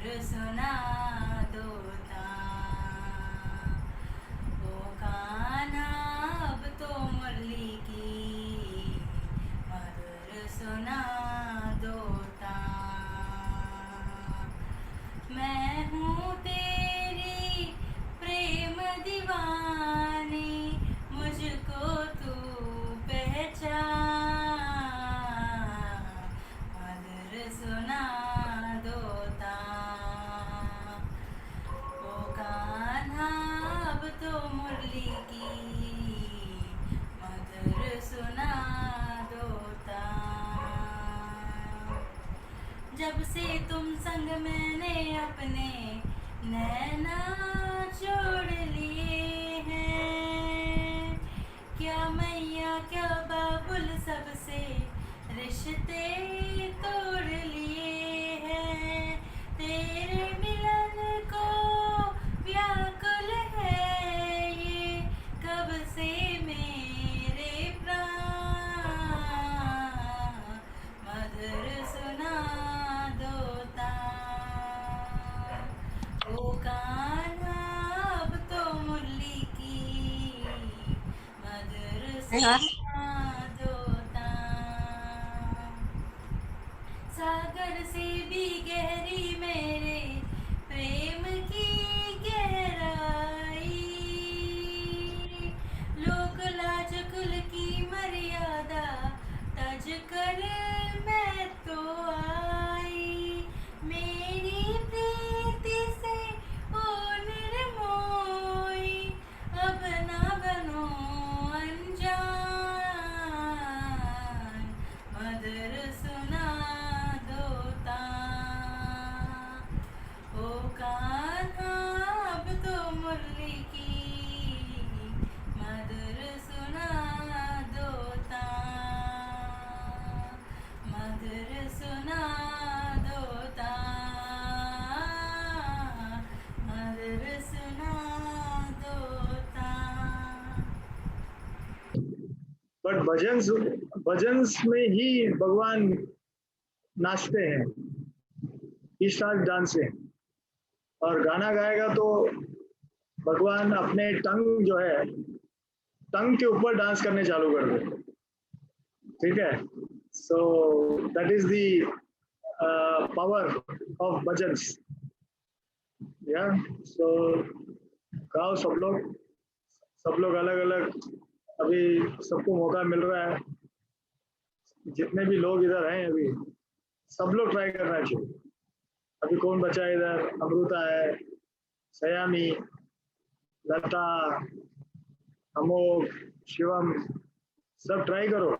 सुना दोता ओ कान्हा अब तो मुरली की मधुर सुना दोता। मैं हूँ तेरी प्रेम दीवानी मुझको तू पहचान मधुर सुना दोता ओ कान्हा अब तो मुरली की मधुर सुना दोता। जब से तुम संग मैंने अपने नैना जोड़ लिए हैं, क्या मैया क्या बाबुल सबसे रिश्ते तोड़ लिए हैं। तेरे मिलन को व्याकुल है ये कब से मेरे प्राण मधुर सुना दोता ओ कान्हा अब तो मुरली की मधुर सुना दोता। सागर से भी गहरी मेरे प्रेम की गहराई, लोक लाज कुल की मर्यादा तज कर मैं तो आई। मेरी प्रीति से ओ निर्मोही अब ना बनो अनजान मधुर सुना दोता ओ कान्हा अब तो मुरली की मधुर सुना दोता मधुर सुना दोता मधुर सुना दोता। बट भजन्स में ही भगवान नाचते हैं, ही स्टार्ट डांसिंग। और गाना गाएगा तो भगवान अपने टंग जो है, टंग के ऊपर डांस करने चालू कर दे। ठीक है, so that is the power of bhajans. या सो गाओ सब लोग अलग अलग, अभी सबको मौका मिल रहा है। जितने भी लोग इधर हैं अभी सब लोग ट्राई करना चाहिए। अभी कौन बचा है इधर? अमृता है, सयामी, लता, अमोक, शिवम, सब ट्राई करो,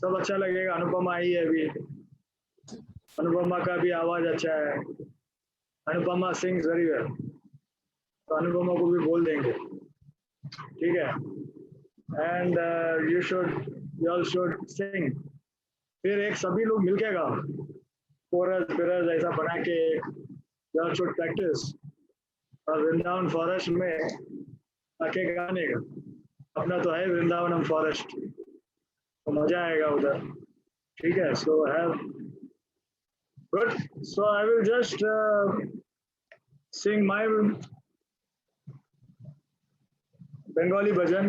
सब अच्छा लगेगा। अनुपमा आई है अभी, अनुपमा का भी आवाज अच्छा है, अनुपमा सिंग्स वेरी वेल, तो अनुपमा को भी बोल देंगे। ठीक है, एंड यू ऑल शुड सिंग। फिर एक सभी लोग मिलके गाओ, कोरस फिरस ऐसा बना के यू ऑल शुड प्रैक्टिस। और वृंदावन फॉरेस्ट में आके गाने का, अपना तो है वृंदावनम फॉरेस्ट, तो मजा आएगा उधर। ठीक है, so have good. So I will just sing my Bengali bhajan,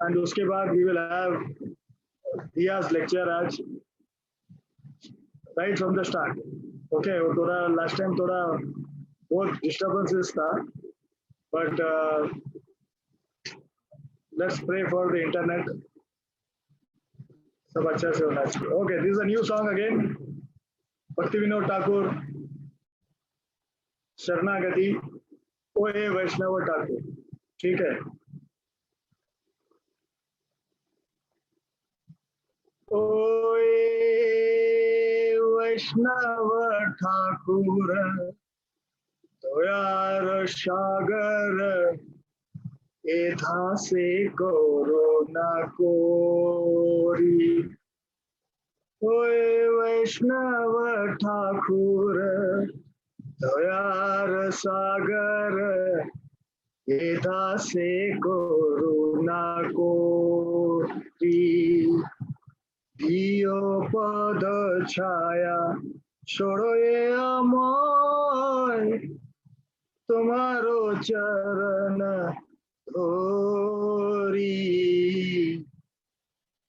and उसके बाद वी विल हैव दियाज लेक्चर आज, right from the start. Okay, वो थोड़ा लास्ट टाइम थोड़ा बहुत डिस्टर्बेंसेस था, but let's pray for the internet, सब अच्छा से होना चाहिए। Okay, this is a new song again, Bhakti Vinod Thakur, शरणागति, ओए वैष्णव ठाकुर। ठीक है, ओए वैष्णव ठाकुर दयार सागर, एथा से करो ना कोरी। ओए वैष्णव ठाकुर दयार सागर, एथा से करो ना कोरी। दियो पद छाया छोड़ो ये अमोय तुम्हारो चरण धोरी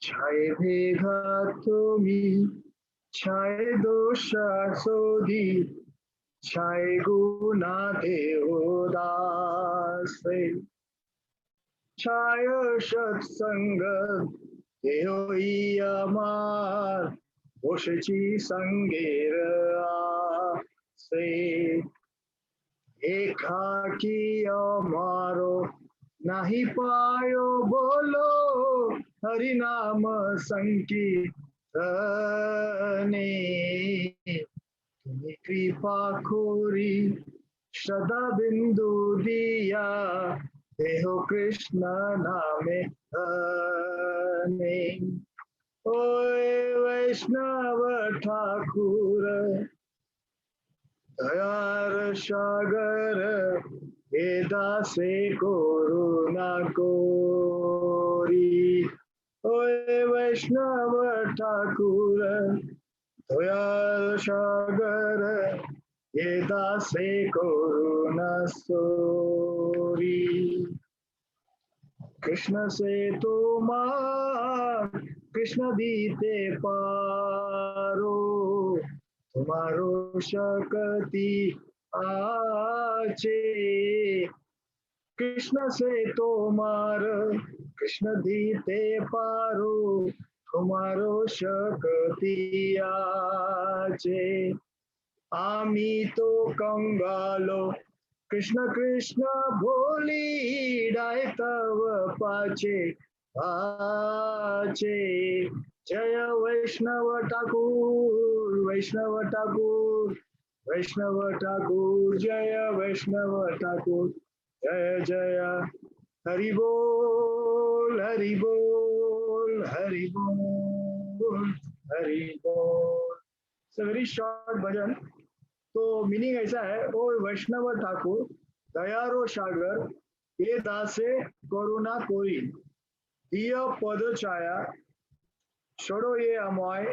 छाए भेगा तुम्ही छाए दोषा सोधी छाए गुना देवदासे छाय सत्संग देहोई अमार ओशची संगेर आसे एकाकी अमारो नाही पायो बोलो हरि नाम संकीर्तने तुम्ही कृपा खोरी सदा बिंदु दिया देहो कृष्ण नामे धने ओए वैष्णव ठाकुर दयार सागर हे दासे करुणा कोरी ओए वैष्णव ठाकुर दयार सागर हे दासे करुणा सोरी कृष्ण से तुम्हार कृष्ण दीते पारो तुम्हारो शक्ति आचे कृष्ण से तुम्हार कृष्ण दीते पारो तुम्हारो शक्ति आचे आमी तो कंगालो कृष्ण कृष्ण भोली डाय तव पाचे आचे जय वैष्णव ठाकुर वैष्णव ठाकुर वैष्णव ठाकुर जय वैष्णव ठाकुर जय जय हरि बोल हरि बोल हरि बोल हरि बोल। इट्स अ वेरी शॉर्ट भजन। तो मीनिंग ऐसा है, ओ वैष्णव ठाकुर दयारो सागर ये दासे करुणा कोई दिय पद छाया छोड़ो ये अमोय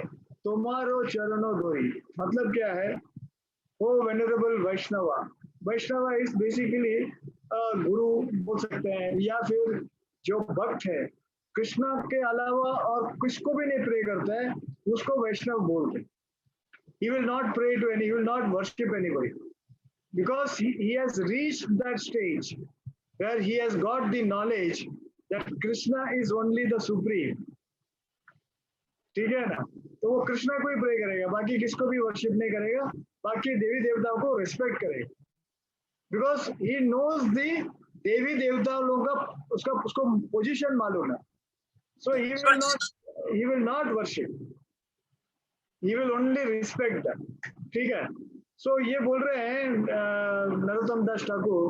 तुम्हारो चरणों धोई। मतलब क्या है? ओ venerable Vaishnava, Vaishnava is basically गुरु बोल सकते हैं, या फिर जो भक्त है कृष्णा के अलावा और किसको भी नहीं प्रे करता है उसको वैष्णव बोलते हैं। He will not pray to any, he will not worship anybody because he has reached that stage where he has got the knowledge that Krishna is only the supreme. ठीक है ना? तो वो कृष्णा को ही प्रे करेगा, बाकी किसको भी वर्शिप नहीं करेगा, बाकी देवी देवताओं को रिस्पेक्ट करेगा बिकॉज ही नोज दी देवी देवता लोगों का उसको पोजीशन मालूम है। So he will not worship, he will only respect that। ठीक है? सो ये बोल रहे हैं Narottam Das Thakur,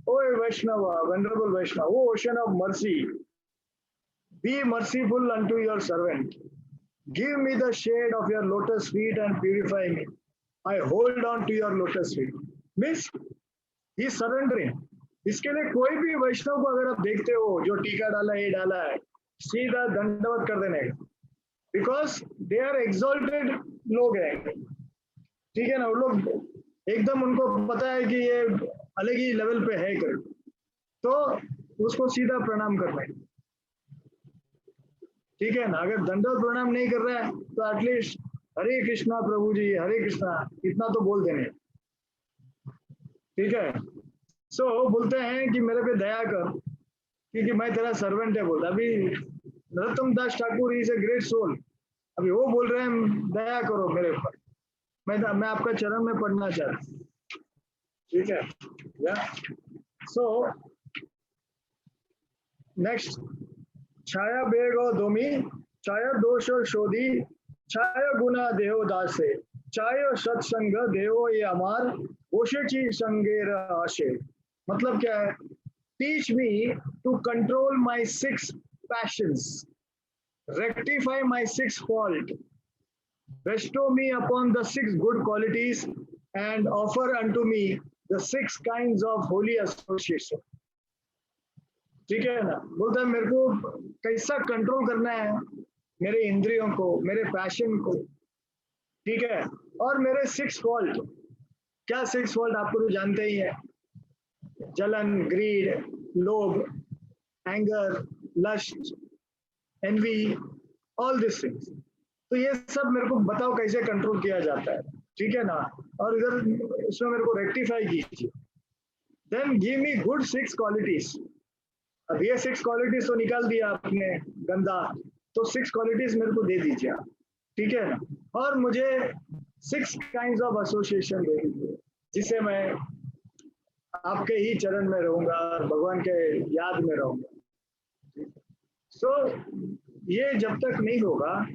O Vaishnav venerable Vaishnav, O ocean of mercy, be merciful unto your servant, give me the shade of your lotus feet and purify me, I hold on to your lotus feet। Means he surrendering. इसके लिए कोई भी वैष्णव को अगर आप देखते हो जो टीका डाला ये डाला है, सीधा दंडवत कर देने, बिकॉज दे आर एक्सॉल्टेड लोग हैं। ठीक है ना? वो लोग एकदम उनको पता है कि ये अलग ही लेवल पे है कर, तो उसको सीधा प्रणाम करना है। ठीक है ना? अगर दंडवत प्रणाम नहीं कर रहा है तो एटलीस्ट हरे कृष्णा प्रभु जी हरे कृष्णा इतना तो बोल देने। ठीक है? सो बोलते हैं कि मेरे पे दया कर क्योंकि मैं तेरा सर्वेंट है बोलता। अभी Narottam Das Thakur is a great soul, अभी वो बोल रहे हैं दया करो मेरे ऊपर, मैं आपका चरण में पढ़ना चाहता हूँ। ठीक है? या सो नेक्स्ट, छाया बेगो दोमी छाया दोष शोधी छाया गुना देहो दासे छाया सत्संग देहो ये अमार ओशेची संगेर आशे। मतलब क्या है? Teach me to control my 6 passions, rectify my 6 fault, bestow me upon the 6 good qualities and offer unto me the 6 kinds of holy association। ठीक है ना? बोलता है मेरे को कैसा कंट्रोल करना है मेरे इंद्रियों को, मेरे पैशन को, ठीक है। और मेरे 6 फॉल्ट, क्या 6 फॉल्ट आपको तो जानते ही है, जलन, ग्रीड, लोभ, anger, lust, envy, all this things. तो ये सब मेरे को बताओ कैसे कंट्रोल किया जाता है, ठीक है ना। और इधर इसमें मेरे को रेक्टिफाई कीजिए। Then give me good 6 qualities. अब ये 6 क्वालिटीज तो निकाल दिया आपने गंदा, तो 6 क्वालिटीज मेरे को दे दीजिए आप, ठीक है ना। और मुझे 6 काइंड्स ऑफ एसोसिएशन दे दीजिए, जिससे मैं आपके ही चरण में रहूंगा और भगवान के याद में रहूंगा। सो ये जब तक नहीं होगा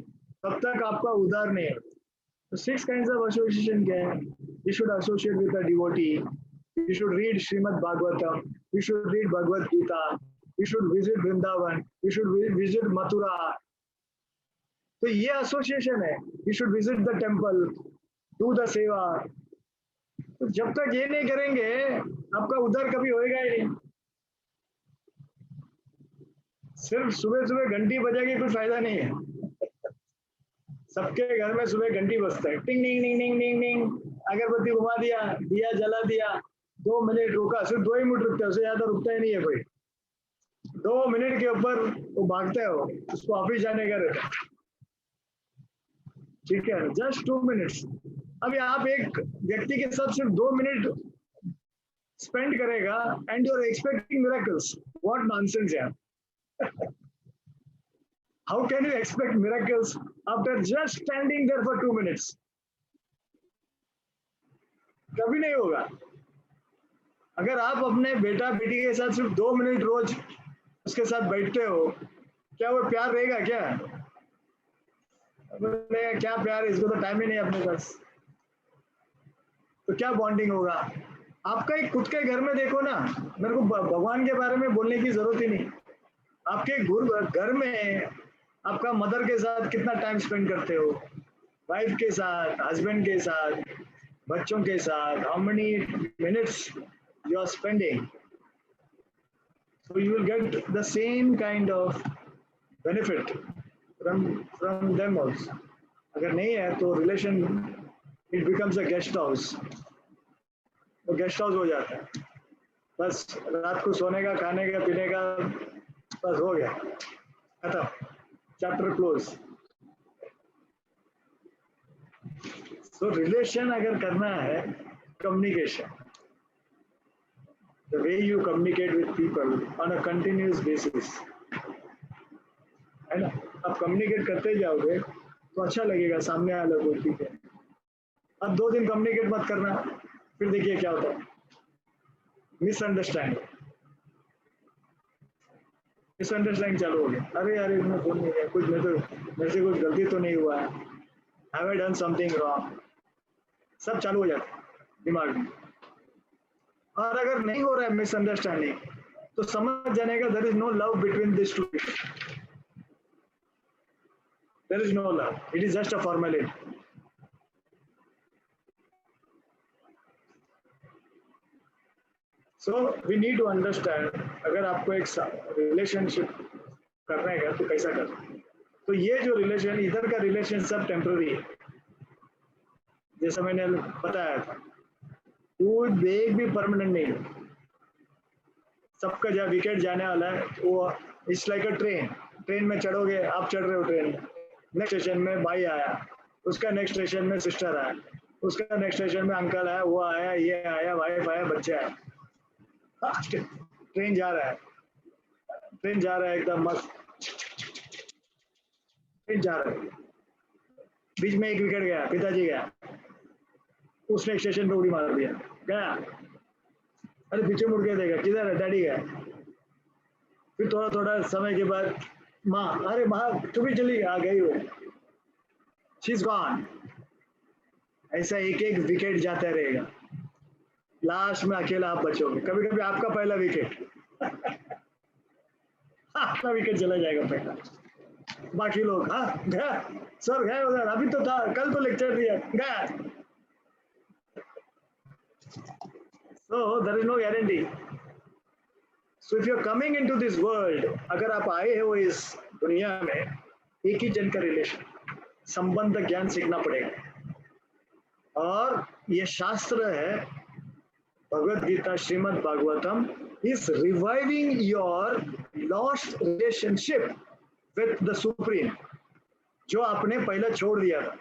तब तक आपका उद्धार नहीं होगा। तो 6 काइंड्स ऑफ एसोसिएशन क्या है? You should associate with a devotee, you should read Srimad Bhagavatam, you should read Bhagavad Gita, you should visit Vrindavan, you should visit Mathura. तो ये एसोसिएशन है। You should visit the temple, do the सेवा। तो जब तक ये नहीं करेंगे आपका उद्धार कभी होएगा ही नहीं। सिर्फ सुबह सुबह घंटी बजा के कुछ फायदा नहीं है। सबके घर में सुबह घंटी बजता है, टिंग टिंग टिंग टिंग टिंग टिंग, अगरबत्ती घुमा दिया, दिया जला दिया, 2 मिनट रुका, सिर्फ 2 ही मिनट रुकता है, उससे ज्यादा रुकता ही नहीं है कोई। 2 मिनट के ऊपर वो भागता है, वो उसको ऑफिस जाने का रहता है, ठीक है, जस्ट 2 मिनट्स। अभी आप एक व्यक्ति के साथ सिर्फ 2 मिनट स्पेंड करेगा and you are expecting miracles, what nonsense यार। How can you expect miracles after just standing there for 2 minutes? कभी नहीं होगा। अगर आप अपने बेटा बेटी के साथ सिर्फ 2 मिनट रोज उसके साथ बैठते हो, क्या वो प्यार रहेगा क्या? क्या प्यार, इसको तो टाइम ही नहीं अपने पास, तो क्या बॉन्डिंग होगा? आपका एक खुद के घर में देखो ना, मेरे को भगवान के बारे में बोलने की जरूरत ही नहीं। आपके घर में आपका मदर के साथ कितना टाइम स्पेंड करते हो, वाइफ के साथ, हस्बैंड के साथ, बच्चों के साथ, how many minutes you are spending, so you will get the same kind of benefit from them also. अगर नहीं है तो relation it becomes a guest house, वो गेस्ट हाउस हो जाता है। बस रात को सोने का, खाने का, पीने का, बस हो गया, खत्म, चैप्टर क्लोज। सो रिलेशन अगर करना है, communication, the way you communicate with people on a continuous basis, है ना। आप कम्युनिकेट करते जाओगे तो अच्छा लगेगा सामने वाले को, ठीक है। अब 2 दिन कम्युनिकेट मत करना, फिर देखिए क्या होता है, मिसअंडरस्टैंडिंग चालू हो गया। अरे यार इसमें फोन नहीं है, कुछ मेरे से कुछ गलती तो नहीं हुआ है, have I done something wrong, सब चालू हो जाता है दिमाग में। और अगर नहीं हो रहा है मिसअंडरस्टैंडिंग, तो समझ जाने का there is no love between this two, there is no love, it is just a formality. So we need to understand, अगर आपको एक रिलेशनशिप करना है तो कैसा करना। तो ये जो रिलेशन, इधर का रिलेशन सब टेम्पररी है, जैसा मैंने बताया था, वो एक भी परमानेंट नहीं है। सबका जहाँ विकेट जाने वाला है, वो इट्स लाइक अ ट्रेन में चढ़ोगे, आप चढ़ रहे हो ट्रेन में, नेक्स्ट स्टेशन में भाई आया, उसका नेक्स्ट स्टेशन में सिस्टर आया, उसका नेक्स्ट स्टेशन में अंकल आया, वो आया, ये आया, वाइफ आया, बच्चे आए, ट्रेन जा रहा है एकदम मस्त, ट्रेन जा रहा है। बीच में एक विकेट गया, पिताजी गया, उसने स्टेशन पे उड़ी मार दिया, गया, अरे पीछे मुड़ के देखा, किधर है, डैडी गया। फिर थोड़ा थोड़ा समय के बाद माँ, अरे माँ चुपी चली आ गई हो, शी इज गॉन। ऐसा एक एक विकेट जाता रहेगा, लास्ट में अकेला आप बचोगे। कभी कभी आपका पहला विकेट आपका विकेट चला जाएगा पहला, बाकी लोग हाँ गया सर, गए उधर, अभी तो था, कल तो लेक्चर दिया, गया। So there is no guarantee. So if you are coming into this world, अगर आप आए हो इस दुनिया में, एक ही जन का रिलेशन, संबंध ज्ञान सीखना पड़ेगा। और ये शास्त्र है, Bhagavad Gita, Srimad Bhagavatam is reviving your lost relationship with the supreme, जो आपने पहले छोड़ दिया था।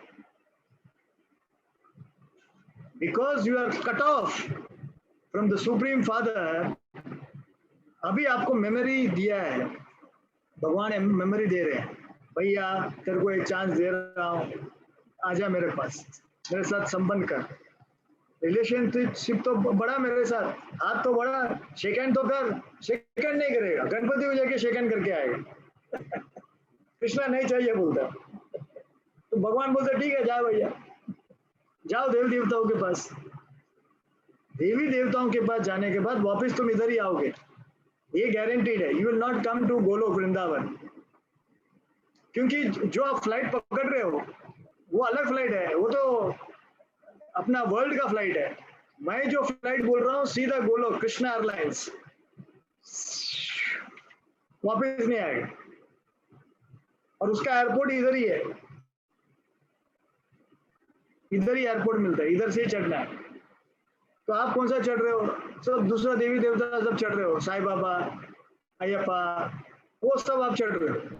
Because you are cut off from the supreme father, अभी आपको मेमोरी दिया है, भगवान मेमोरी दे रहे हैं, भैया तेरे को एक चांस दे रहा हूँ, आजा मेरे पास, मेरे साथ संबंध कर, रिलेशनशिप तो बड़ा मेरे साथ, हाथ तो बड़ा, शेक हैंड तो कर, शेक हैंड नहीं करेगा, गणपति को जाके शेक हैंड करके आएगा। कृष्णा नहीं चाहिए बोलता, तो भगवान बोलते ठीक है जाओ भैया, जाओ देवी देवताओं के पास। देवी देवताओं के पास जाने के बाद वापस तुम इधर ही आओगे, ये गारंटीड है, you will not come to Goloka Vrindavan, क्योंकि जो आप फ्लाइट पकड़ रहे हो वो अलग फ्लाइट है, वो तो अपना वर्ल्ड का फ्लाइट है। मैं जो फ्लाइट बोल रहा हूँ सीधा गोलोक, कृष्णा एयरलाइंस, वापस नहीं आएगा, और उसका एयरपोर्ट इधर ही है, इधर ही एयरपोर्ट मिलता है, इधर से ही चढ़ना है। तो आप कौन सा चढ़ रहे हो? सब दूसरा देवी देवता सब चढ़ रहे हो, साईं बाबा, अयप्पा, वो सब आप चढ़ रहे हो,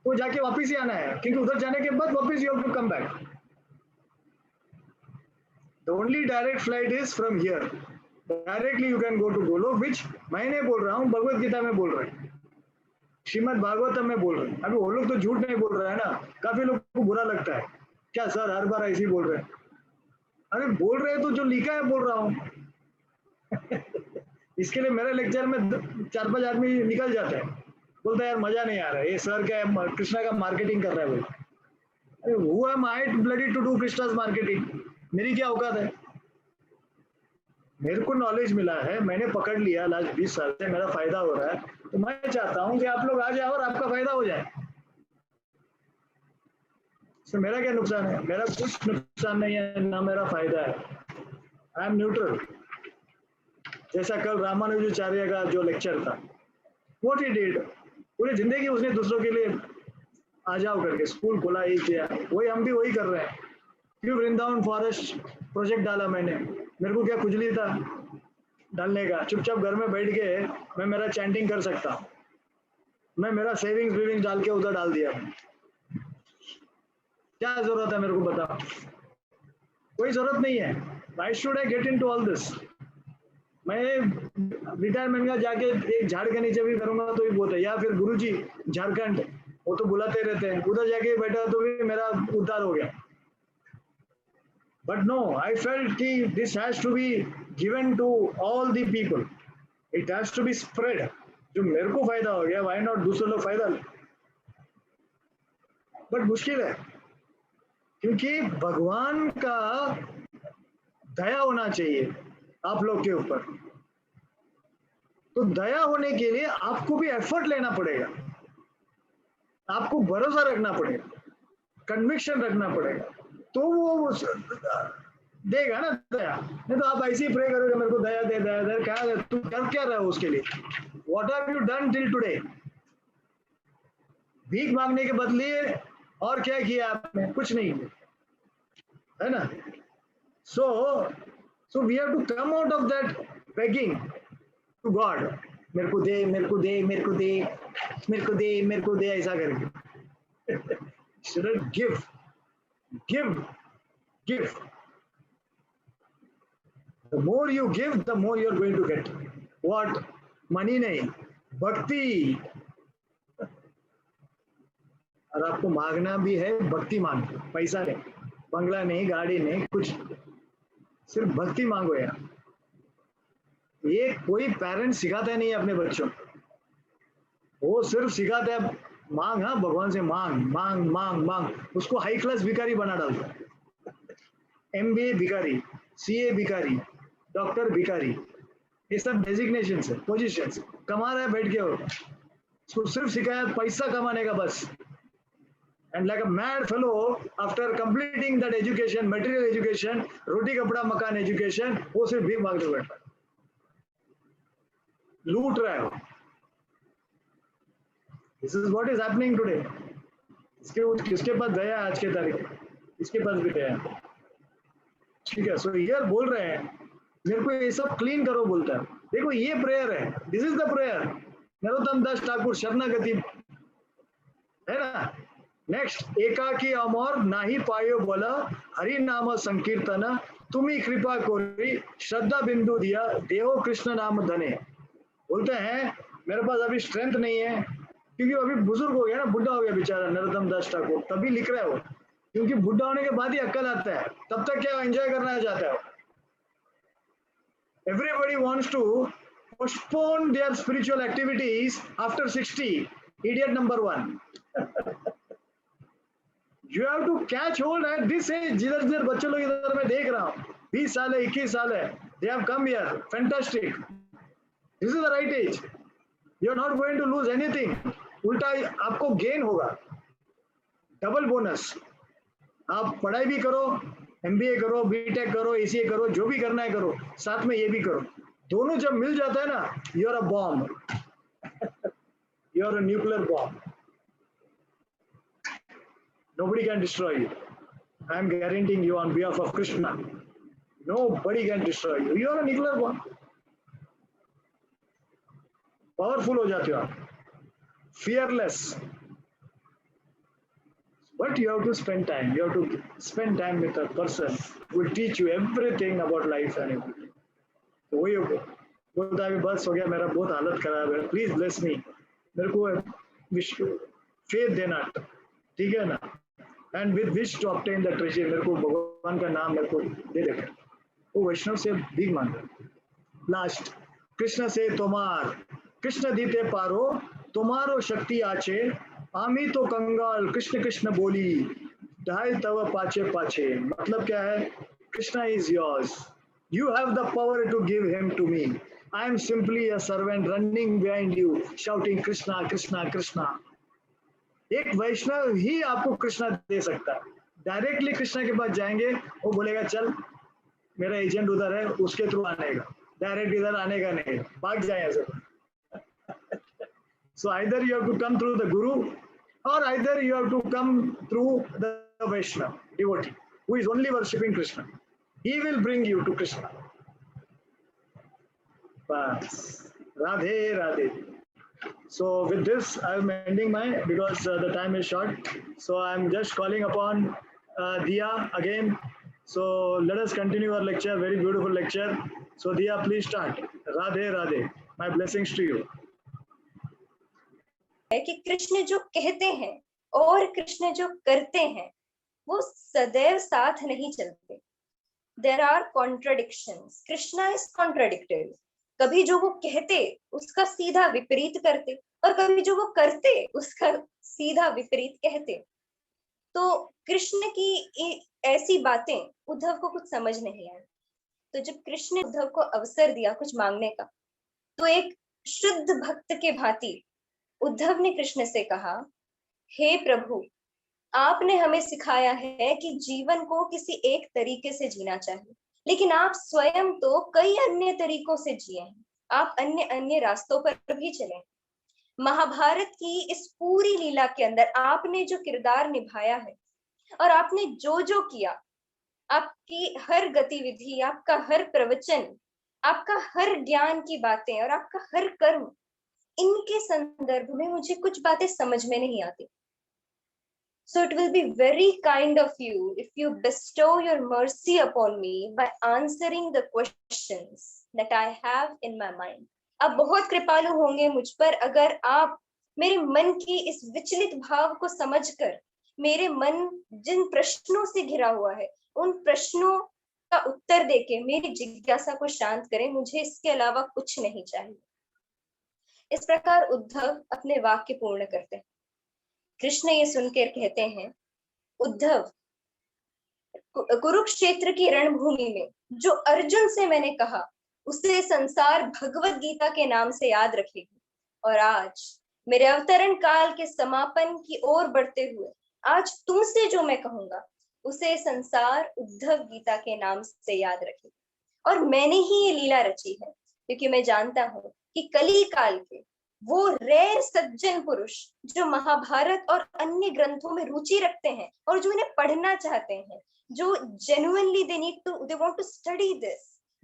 तो जाके वापस ही आना है, क्योंकि उधर जाने के बाद वापस you have to come back. The only direct flight is from here. Directly you can go to Golok, which मैं नहीं बोल रहा हूँ, भगवत गीता में बोल रहे हैं, श्रीमद् भागवतम में बोल रहे हैं। अभी वो लोग तो झूठ नहीं बोल रहे हैं ना, काफी लोग को बुरा लगता है, क्या सर हर बार ऐसे ही बोल रहे हैं? अरे बोल रहे हैं तो जो लिखा है बोल रहा हूँ। इसके लिए मेरे लेक्चर में 4-5 आदमी निकल जाते हैं, बोलता है यार मजा नहीं आ रहा है, ये सर क्या कृष्णा का मार्केटिंग कर रहा है। बोले who am I bloody to do Krishna's marketing, मेरी क्या औकात है? मेरे को नॉलेज मिला है, मैंने पकड़ लिया, लास्ट 20 साल से मेरा फायदा हो रहा है, तो मैं चाहता हूं कि आप लोग आ जाओ और आपका फायदा हो जाए। तो मेरा क्या नुकसान है? मेरा कुछ नुकसान नहीं है, ना मेरा फायदा है, आई एम न्यूट्रल। जैसा कल रामानुजाचार्य का जो लेक्चर था, व्हाट ही डिड, पूरी जिंदगी उसने दूसरों के लिए आ जाओ करके स्कूल खोला, ये किया, वही हम भी वही कर रहे हैं। क्यों वृंदावन फॉरेस्ट प्रोजेक्ट डाला मैंने, मेरे को क्या खुजली था डालने का, चुपचाप घर में बैठ के मैं मेरा चैंटिंग कर सकता हूँ, मैं मेरा सेविंग्स डाल के उधर डाल दिया। क्या जरूरत है मेरे को बताओ? कोई जरूरत नहीं है। Why should I get into all this? मैं रिटायरमेंट का जाके एक झाड़ के नीचे भी करूंगा तो भी बहुत है, या फिर गुरुजी झारखंड, वो तो बुलाते रहते हैं, उधर जाके बैठा तो भी मेरा उद्धार हो गया। But no, I felt कि this has to be given to all the people. It has to be spread. जो मेरे को फायदा हो गया, why not दूसरे लोग फायदा ले? बट मुश्किल है, क्योंकि भगवान का दया होना चाहिए आप लोग के ऊपर। तो दया होने के लिए आपको भी एफर्ट लेना पड़ेगा, आपको भरोसा रखना पड़ेगा, कन्विक्शन रखना पड़ेगा, तो वो देगा ना दया। नहीं तो आप ऐसे ही प्रे करोगे मेरे को दया दे, दया दे, क्या तू कर क्या रहा है उसके लिए? What have you done till today? भीख मांगने के बदले और क्या किया आपने? कुछ नहीं, है ना? So we have to come out of that begging to God, मेरे को दे, मेरे को दे, मेरे को दे, मेरे को दे, मेरे को दे, ऐसा करके। Should give, give, give. The more you give, the more you are going to get. What? Money नहीं, भक्ति। और आपको मांगना भी है, भक्ति मांगो, पैसा नहीं, बंगला नहीं, गाड़ी नहीं, कुछ, सिर्फ भक्ति मांगो यार। ये कोई पेरेंट सिखाता नहीं है अपने बच्चों को, वो सिर्फ सिखाता है मांग, हाँ भगवान से मांग मांग मांग मांग, उसको हाई क्लास भिखारी बना डालता है। MBA भिखारी, CA भिखारी, डॉक्टर भिखारी, ये सब डेजिग्नेशन है, पोजीशन, कमा रहा है बैठ के, उसको सिर्फ सिखाया पैसा कमाने का बस। And like a mad fellow after completing that education, material education, रोटी कपड़ा मकान एजुकेशन, वो सिर्फ भीख मांगते बैठा, लूट रहा है वो। This is what is happening today. किसके पास दया आज के तारीख? इसके पास भी दया। ठीक है, सो हियर बोल रहे हैं मेरे को ये सब क्लीन करो बोलता है। देखो ये प्रेयर है, this is the prayer, Narottam Das Thakur Sharanagati है ना। नेक्स्ट, एकाकी अमर नाही पायो बोल हरि नाम संकीर्तन तुम्ही कृपा कोरी श्रद्धा बिंदु दिया देहो कृष्ण नाम धने। बोलते हैं मेरे पास अभी स्ट्रेंथ नहीं है, क्योंकि अभी बुजुर्ग हो गया ना, बुढ़ा हो गया बेचारा नरोत्तम दास ठाकुर, तभी लिख रहा है वो, क्योंकि बुढ़ा होने के बाद ही अक्ल आता है, तब तक क्या एंजॉय करना चाहता है। Everybody wants to postpone their spiritual activities after 60. Idiot number one. You have to catch hold at this age. जिधर जिधर बच्चे लोग इधर मैं देख रहा हूँ 20 साल है 21 साल है, they have come here, fantastic. This is the right age. You are not going to lose anything. उल्टा आपको गेन होगा, डबल बोनस। आप पढ़ाई भी करो, एमबीए करो, बीटेक करो, एसीए करो, जो भी करना है करो, साथ में ये भी करो, दोनों जब मिल जाता है ना, you are a bomb, you are a nuclear bomb, nobody can destroy you. I am guaranteeing you on behalf of Krishna, nobody can destroy you. You are a nuclear bomb. Powerful हो जाते हो आप, fearless. But you have to spend time. You have to spend time with a person who will teach you everything about life and everything. तो वही बोलता है बस हो गया, मेरा बहुत हालत खराब है, प्लीज ब्लेस मी, मेरे को फेथ देना, ठीक है ना, and with wish to obtain the treasure, मेरे को भगवान का नाम मेरे को दे देगा। वो वैष्णव से भीख मांगा। लास्ट, कृष्ण से तोमार कृष्ण दीते पारो तुम्हारो शक्ति आचे आमी तो कंगाल कृष्ण कृष्ण बोली ढाई तव पाचे पाचे। मतलब क्या है, Krishna is yours, you have the power to give him to me, I am simply a servant running behind you shouting krishna krishna krishna. एक वैष्णव ही आपको कृष्णा दे सकता है। डायरेक्टली कृष्णा के पास जाएंगे, वो बोलेगा चल मेरा एजेंट उधर है, उसके थ्रू आने का, डायरेक्ट इधर आने का नहीं, भाग जाए ऐसे। So either you have to come through the guru or either you have to come through the Vaishnava devotee who is only worshipping Krishna. He will bring you to Krishna. Bas. Radhe Radhe. So with this I am ending my, because the time is short, so I am just calling upon Diya again. So let us continue our lecture, very beautiful lecture. So Diya, please start. Radhe Radhe. My blessings to you. है कि कृष्ण जो कहते हैं और कृष्ण जो करते हैं वो सदैव साथ नहीं चलते। There are contradictions. Krishna is contradictory. कभी जो वो कहते उसका सीधा विपरीत करते और कभी जो वो करते उसका सीधा विपरीत कहते। तो कृष्ण की ऐसी बातें उद्धव को कुछ समझ नहीं आया। तो जब कृष्ण ने उद्धव को अवसर दिया कुछ मांगने का, तो एक शुद्ध भक्त के भांति उद्धव ने कृष्ण से कहा, हे प्रभु, आपने हमें सिखाया है कि जीवन को किसी एक तरीके से जीना चाहिए, लेकिन आप स्वयं तो कई अन्य तरीकों से जिए हैं, आप अन्य अन्य रास्तों पर भी चले। महाभारत की इस पूरी लीला के अंदर आपने जो किरदार निभाया है और आपने जो जो किया, आपकी हर गतिविधि, आपका हर प्रवचन, आपका हर ज्ञान की बातें और आपका हर कर्म, इनके संदर्भ में मुझे कुछ बातें समझ में नहीं आती। So it will be very kind of you if you bestow your mercy upon me by answering the questions that I have in my mind. आप बहुत कृपालु होंगे मुझ पर अगर आप मेरे मन की इस विचलित भाव को समझकर मेरे मन जिन प्रश्नों से घिरा हुआ है उन प्रश्नों का उत्तर देके मेरी जिज्ञासा को शांत करें। मुझे इसके अलावा कुछ नहीं चाहिए। इस प्रकार उद्धव अपने वाक्य पूर्ण करते हैं। कृष्ण ये सुनकर कहते हैं, उद्धव, कुरुक्षेत्र की रणभूमि में जो अर्जुन से मैंने कहा उसे संसार भगवत गीता के नाम से याद रखेगी, और आज मेरे अवतरण काल के समापन की ओर बढ़ते हुए आज तुमसे जो मैं कहूंगा उसे संसार उद्धव गीता के नाम से याद रखेगी। और मैंने ही ये लीला रची है क्योंकि मैं जानता हूं कि कली काल के वो रेयर सज्जन पुरुष जो महाभारत और अन्य ग्रंथों में रुचि रखते हैं और जो इन्हें पढ़ना चाहते हैं, जो genuinely they want to study this,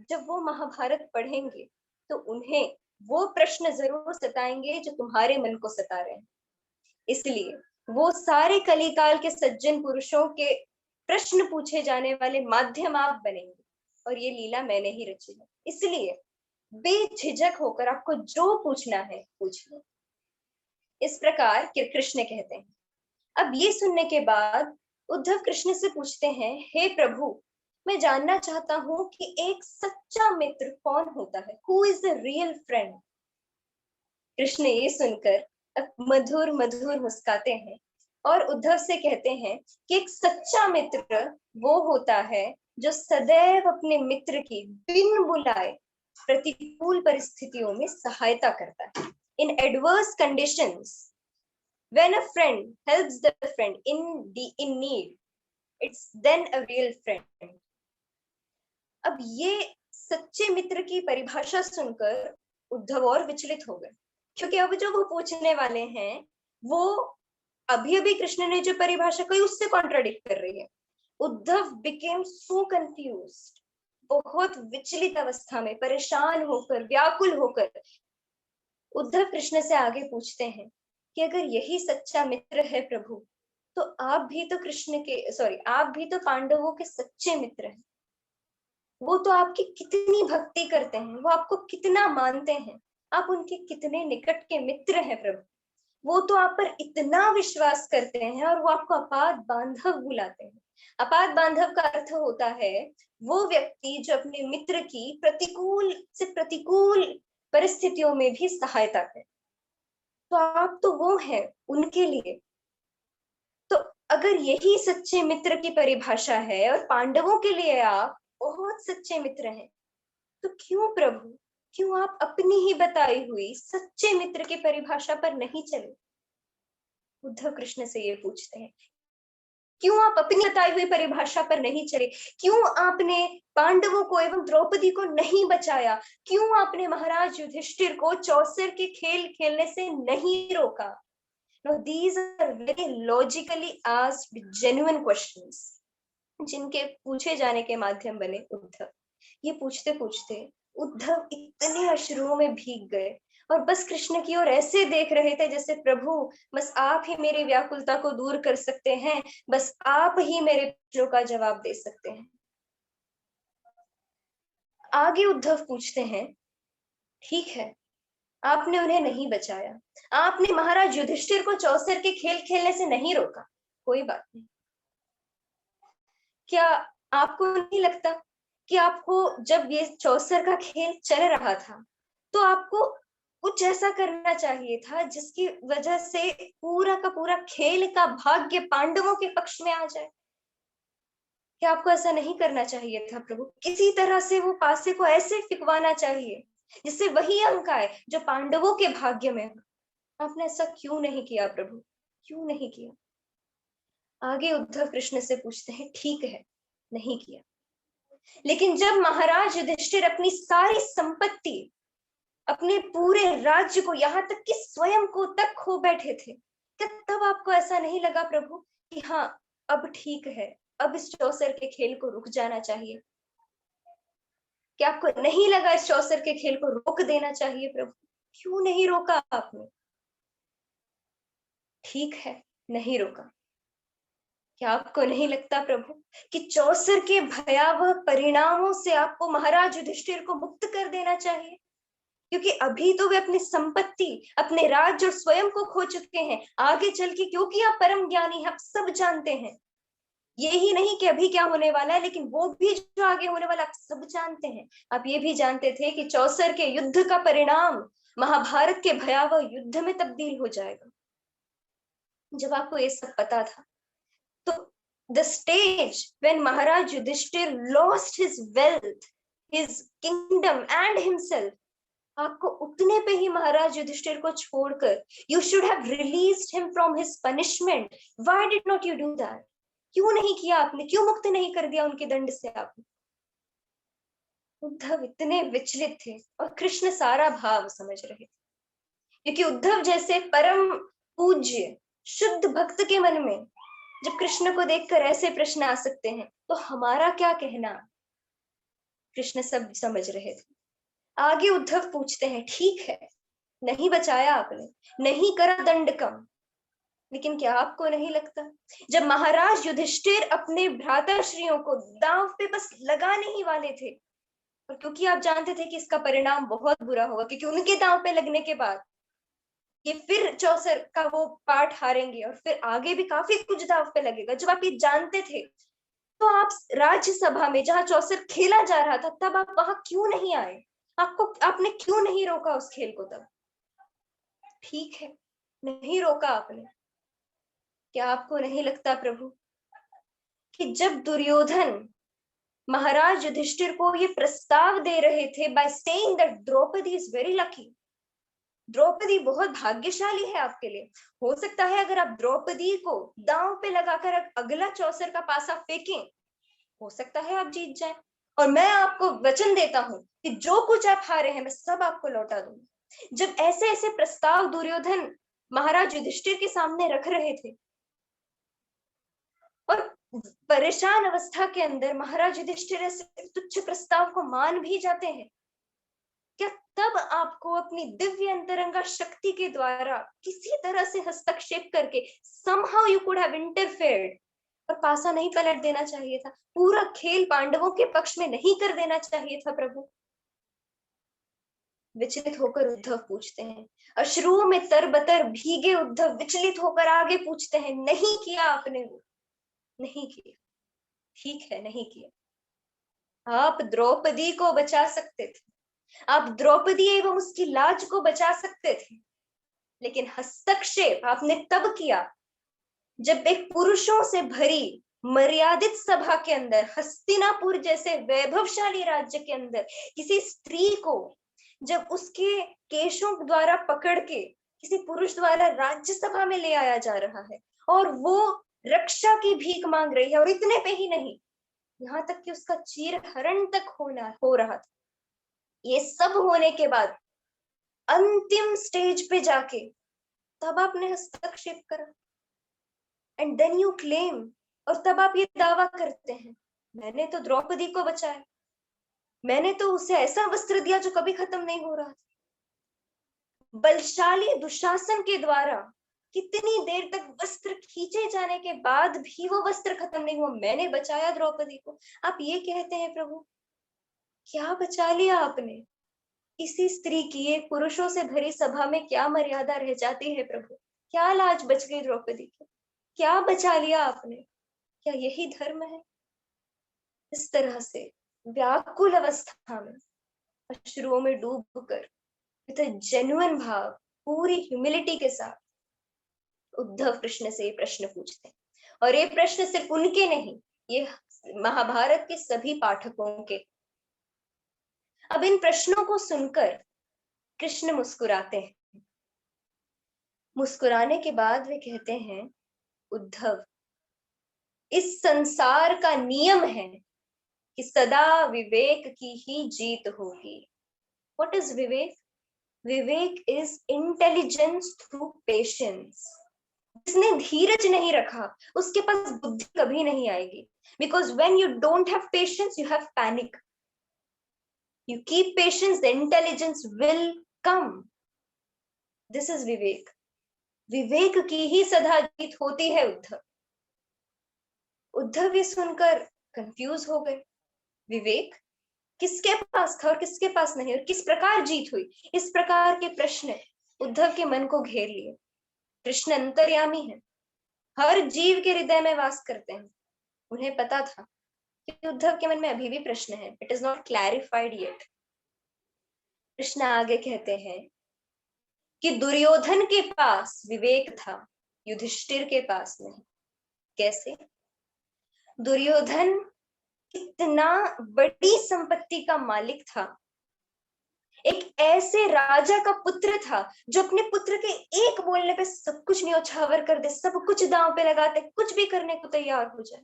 जब वो महाभारत पढ़ेंगे तो उन्हें वो प्रश्न जरूर सताएंगे जो तुम्हारे मन को सता रहे हैं। इसलिए वो सारे कलिकाल के सज्जन पुरुषों के प्रश्न पूछे जाने वाले माध्यम आप बनेंगे, और ये लीला मैंने ही रची है। इसलिए बेझिझक होकर आपको जो पूछना है पूछ लो। इस प्रकार कृष्ण कहते हैं। अब ये सुनने के बाद उद्धव कृष्ण से पूछते हैं, हे प्रभु, मैं जानना चाहता हूं कि एक सच्चा मित्र कौन होता है? Who is the real friend? Krishna ये सुनकर मधुर मधुर मुस्काते हैं और उद्धव से कहते हैं कि एक सच्चा मित्र वो होता है जो सदैव अपने मित्र की बिन बुलाए प्रतिकूल परिस्थितियों में सहायता करता है। In adverse conditions, when a friend helps the friend in need, it's then a real friend. अब ये सच्चे मित्र की परिभाषा सुनकर उद्धव और विचलित हो गए, क्योंकि अब जो वो पूछने वाले हैं वो अभी अभी कृष्ण ने जो परिभाषा कही उससे कॉन्ट्राडिक्ट कर रही है। उद्धव बिकेम सो कंफ्यूज्ड, बहुत विचलित अवस्था में, परेशान होकर, व्याकुल होकर उद्धव कृष्ण से आगे पूछते हैं कि अगर यही सच्चा मित्र है प्रभु, तो आप भी तो आप भी तो पांडवों के सच्चे मित्र हैं। वो तो आपकी कितनी भक्ति करते हैं, वो आपको कितना मानते हैं, आप उनके कितने निकट के मित्र हैं प्रभु। वो तो आप पर इतना विश्वास करते हैं और वो आपको अपाद बांधव बुलाते हैं। अपाद बांधव का अर्थ होता है वो व्यक्ति जो अपने मित्र की प्रतिकूल से प्रतिकूल परिस्थितियों में भी सहायता करे। तो आप तो वो हैं उनके लिए। तो अगर यही सच्चे मित्र की परिभाषा है और पांडवों के लिए आप बहुत सच्चे मित्र हैं, तो क्यों प्रभु, क्यों आप अपनी ही बताई हुई सच्चे मित्र की परिभाषा पर नहीं चले? उद्धव कृष्ण से ये पूछते हैं, क्यों आप अपनी बताई हुई परिभाषा पर नहीं चले? क्यों आपने पांडवों को एवं द्रौपदी को नहीं बचाया? क्यों आपने महाराज युधिष्ठिर को चौसर के खेल खेलने से नहीं रोका? Now these are very logically asked genuine questions, जिनके पूछे जाने के माध्यम बने उद्धव। ये पूछते पूछते उद्धव इतने अश्रुओं में भीग गए और बस कृष्ण की ओर ऐसे देख रहे थे जैसे प्रभु, बस आप ही मेरी व्याकुलता को दूर कर सकते हैं, बस आप ही मेरे प्रश्नों का जवाब दे सकते हैं। आगे उद्धव पूछते हैं, ठीक है, आपने उन्हें नहीं बचाया, आपने महाराज युधिष्ठिर को चौसर के खेल खेलने से नहीं रोका, कोई बात नहीं। क्या आपको नहीं लगता कि आपको जब ये चौसर का खेल चल रहा था तो आपको कुछ ऐसा करना चाहिए था जिसकी वजह से पूरा का पूरा खेल का भाग्य पांडवों के पक्ष में आ जाए? क्या आपको ऐसा नहीं करना चाहिए था प्रभु? किसी तरह से वो पासे को ऐसे फिकवाना चाहिए जिससे वही अंक आए जो पांडवों के भाग्य में हो। आपने ऐसा क्यों नहीं किया प्रभु, क्यों नहीं किया? आगे उद्धव कृष्ण से पूछते हैं, ठीक है, नहीं किया, लेकिन जब महाराज युधिष्ठिर अपनी सारी संपत्ति, अपने पूरे राज्य को, यहाँ तक कि स्वयं को तक खो बैठे थे, क्या तब आपको ऐसा नहीं लगा प्रभु कि हाँ अब ठीक है, अब इस चौसर के खेल को रुक जाना चाहिए? क्या आपको नहीं लगा इस चौसर के खेल को रोक देना चाहिए प्रभु? क्यों नहीं रोका आपने? ठीक है, नहीं रोका। क्या आपको नहीं लगता प्रभु कि चौसर के भयावह परिणामों से आपको महाराज युधिष्ठिर को मुक्त कर देना चाहिए? क्योंकि अभी तो वे अपनी संपत्ति, अपने राज्य और स्वयं को खो चुके हैं। आगे चल के, क्योंकि आप परम ज्ञानी हैं, आप सब जानते हैं, ये ही नहीं कि अभी क्या होने वाला है, लेकिन वो भी जो आगे होने वाला आप सब जानते हैं। आप ये भी जानते थे कि चौसर के युद्ध का परिणाम महाभारत के भयावह युद्ध में तब्दील हो जाएगा। जब आपको ये सब पता था, तो the stage when Maharaj Yudhishthir lost his wealth, his kingdom and himself, आपको उतने पे ही महाराज युधिष्ठिर को छोड़कर you should have released him from his punishment. Why did not you do that? क्यों नहीं किया आपने? क्यों मुक्त नहीं कर दिया उनके दंड से आपने? उद्धव इतने विचलित थे और कृष्ण सारा भाव समझ रहे थे, क्योंकि उद्धव जैसे परम पूज्य शुद्ध भक्त के मन में जब कृष्ण को देखकर ऐसे प्रश्न आ सकते हैं तो हमारा क्या कहना। कृष्ण सब समझ रहे थे। आगे उद्धव पूछते हैं, ठीक है, नहीं बचाया आपने, नहीं करा दंड कम, लेकिन क्या आपको नहीं लगता जब महाराज युधिष्ठिर अपने भ्राताश्रियों को दांव पे बस लगाने ही वाले थे, और क्योंकि आप जानते थे कि इसका परिणाम बहुत बुरा होगा, क्योंकि उनके दांव पे लगने के बाद ये फिर चौसर का वो पाठ हारेंगे और फिर आगे भी काफी कुछ दांव पे लगेगा, जब आप ये जानते थे तो आप राज्यसभा में जहां चौसर खेला जा रहा था तब आप वहां क्यों नहीं आए? आपने क्यों नहीं रोका उस खेल को तब? ठीक है, नहीं रोका आपने। क्या आपको नहीं लगता प्रभु कि जब दुर्योधन महाराज युधिष्ठिर को ये प्रस्ताव दे रहे थे by saying that Draupadi is very lucky, Draupadi बहुत भाग्यशाली है आपके लिए, हो सकता है अगर आप द्रौपदी को दांव पे लगाकर अगला चौसर का पासा फेंकें, हो सकता है आप जीत जाएं, और मैं आपको वचन देता हूं कि जो कुछ आप हारे हैं मैं सब आपको लौटा दूंगा। जब ऐसे ऐसे प्रस्ताव दुर्योधन महाराज युधिष्ठिर के सामने रख रहे थे और परेशान अवस्था के अंदर महाराज युधिष्ठिर ऐसे तुच्छ प्रस्ताव को मान भी जाते हैं, क्या तब आपको अपनी दिव्य अंतरंगा शक्ति के द्वारा किसी तरह से हस्तक्षेप करके somehow you could have interfered और पासा नहीं पलट देना चाहिए था? पूरा खेल पांडवों के पक्ष में नहीं कर देना चाहिए था प्रभु? विचलित होकर उद्धव पूछते हैं, अश्रुओं में तरबतर भीगे उद्धव विचलित होकर आगे पूछते हैं, नहीं किया आपने वो, नहीं किया, ठीक है नहीं किया। आप द्रौपदी को बचा सकते थे, आप द्रौपदी एवं उसकी लाज को बचा सकते थे, लेकिन हस्तक्षेप आपने तब किया जब एक पुरुषों से भरी मर्यादित सभा के अंदर, हस्तिनापुर जैसे वैभवशाली राज्य के अंदर किसी स्त्री को जब उसके केशों द्वारा पकड़ के किसी पुरुष द्वारा राज्यसभा में ले आया जा रहा है और वो रक्षा की भीख मांग रही है, और इतने पे ही नहीं, यहाँ तक कि उसका चीरहरण तक हो रहा था। ये सब होने के बाद अंतिम स्टेज पे जाके तब आपने हस्तक्षेप करा, एंड देन यू क्लेम, और तब आप ये दावा करते हैं, मैंने तो द्रौपदी को बचाया, मैंने तो उसे ऐसा वस्त्र दिया जो कभी खत्म नहीं हो रहा था। बलशाली दुशासन के द्वारा कितनी देर तक वस्त्र खींचे जाने के बाद भी वो वस्त्र खत्म नहीं हुआ, मैंने बचाया द्रौपदी को। आप ये कहते हैं प्रभु, क्या बचा लिया आपने? किसी स्त्री की एक पुरुषों से भरी सभा में क्या मर्यादा रह जाती है प्रभु? क्या लाज बच गई द्रौपदी की? क्या बचा लिया आपने? क्या यही धर्म है? इस तरह से व्याकुल अवस्था में अश्रुओं में डूबकर विद जेन्युइन भाव, पूरी ह्यूमिलिटी के साथ उद्धव कृष्ण से ये प्रश्न पूछते हैं, और ये प्रश्न सिर्फ उनके नहीं, ये महाभारत के सभी पाठकों के। अब इन प्रश्नों को सुनकर कृष्ण मुस्कुराते हैं। मुस्कुराने के बाद वे कहते हैं, उद्धव, इस संसार का नियम है कि सदा विवेक की ही जीत होगी। What is Vivek? Vivek is intelligence through patience. जिसने धीरज नहीं रखा उसके पास बुद्धि कभी नहीं आएगी, because when you don't have patience you have panic. You keep patience, the intelligence will come. This is विवेक। विवेक की ही सदा जीत होती है उद्धव। उद्धव ये सुनकर कंफ्यूज हो गए, विवेक किसके पास था और किसके पास नहीं, और किस प्रकार जीत हुई? इस प्रकार के प्रश्न उद्धव के मन को घेर लिए। कृष्ण अंतर्यामी है, हर जीव के हृदय में वास करते हैं। उन्हें पता था कि उद्धव के मन में अभी भी प्रश्न है, it is not clarified yet. Krishna आगे कहते हैं कि दुर्योधन के पास विवेक था, युधिष्ठिर के पास नहीं। कैसे? दुर्योधन इतना बड़ी संपत्ति का मालिक था, एक ऐसे राजा का पुत्र था जो अपने पुत्र के एक बोलने पे सब कुछ न्योछावर कर दे, सब कुछ दांव पे लगाते, कुछ भी करने को तैयार हो जाए।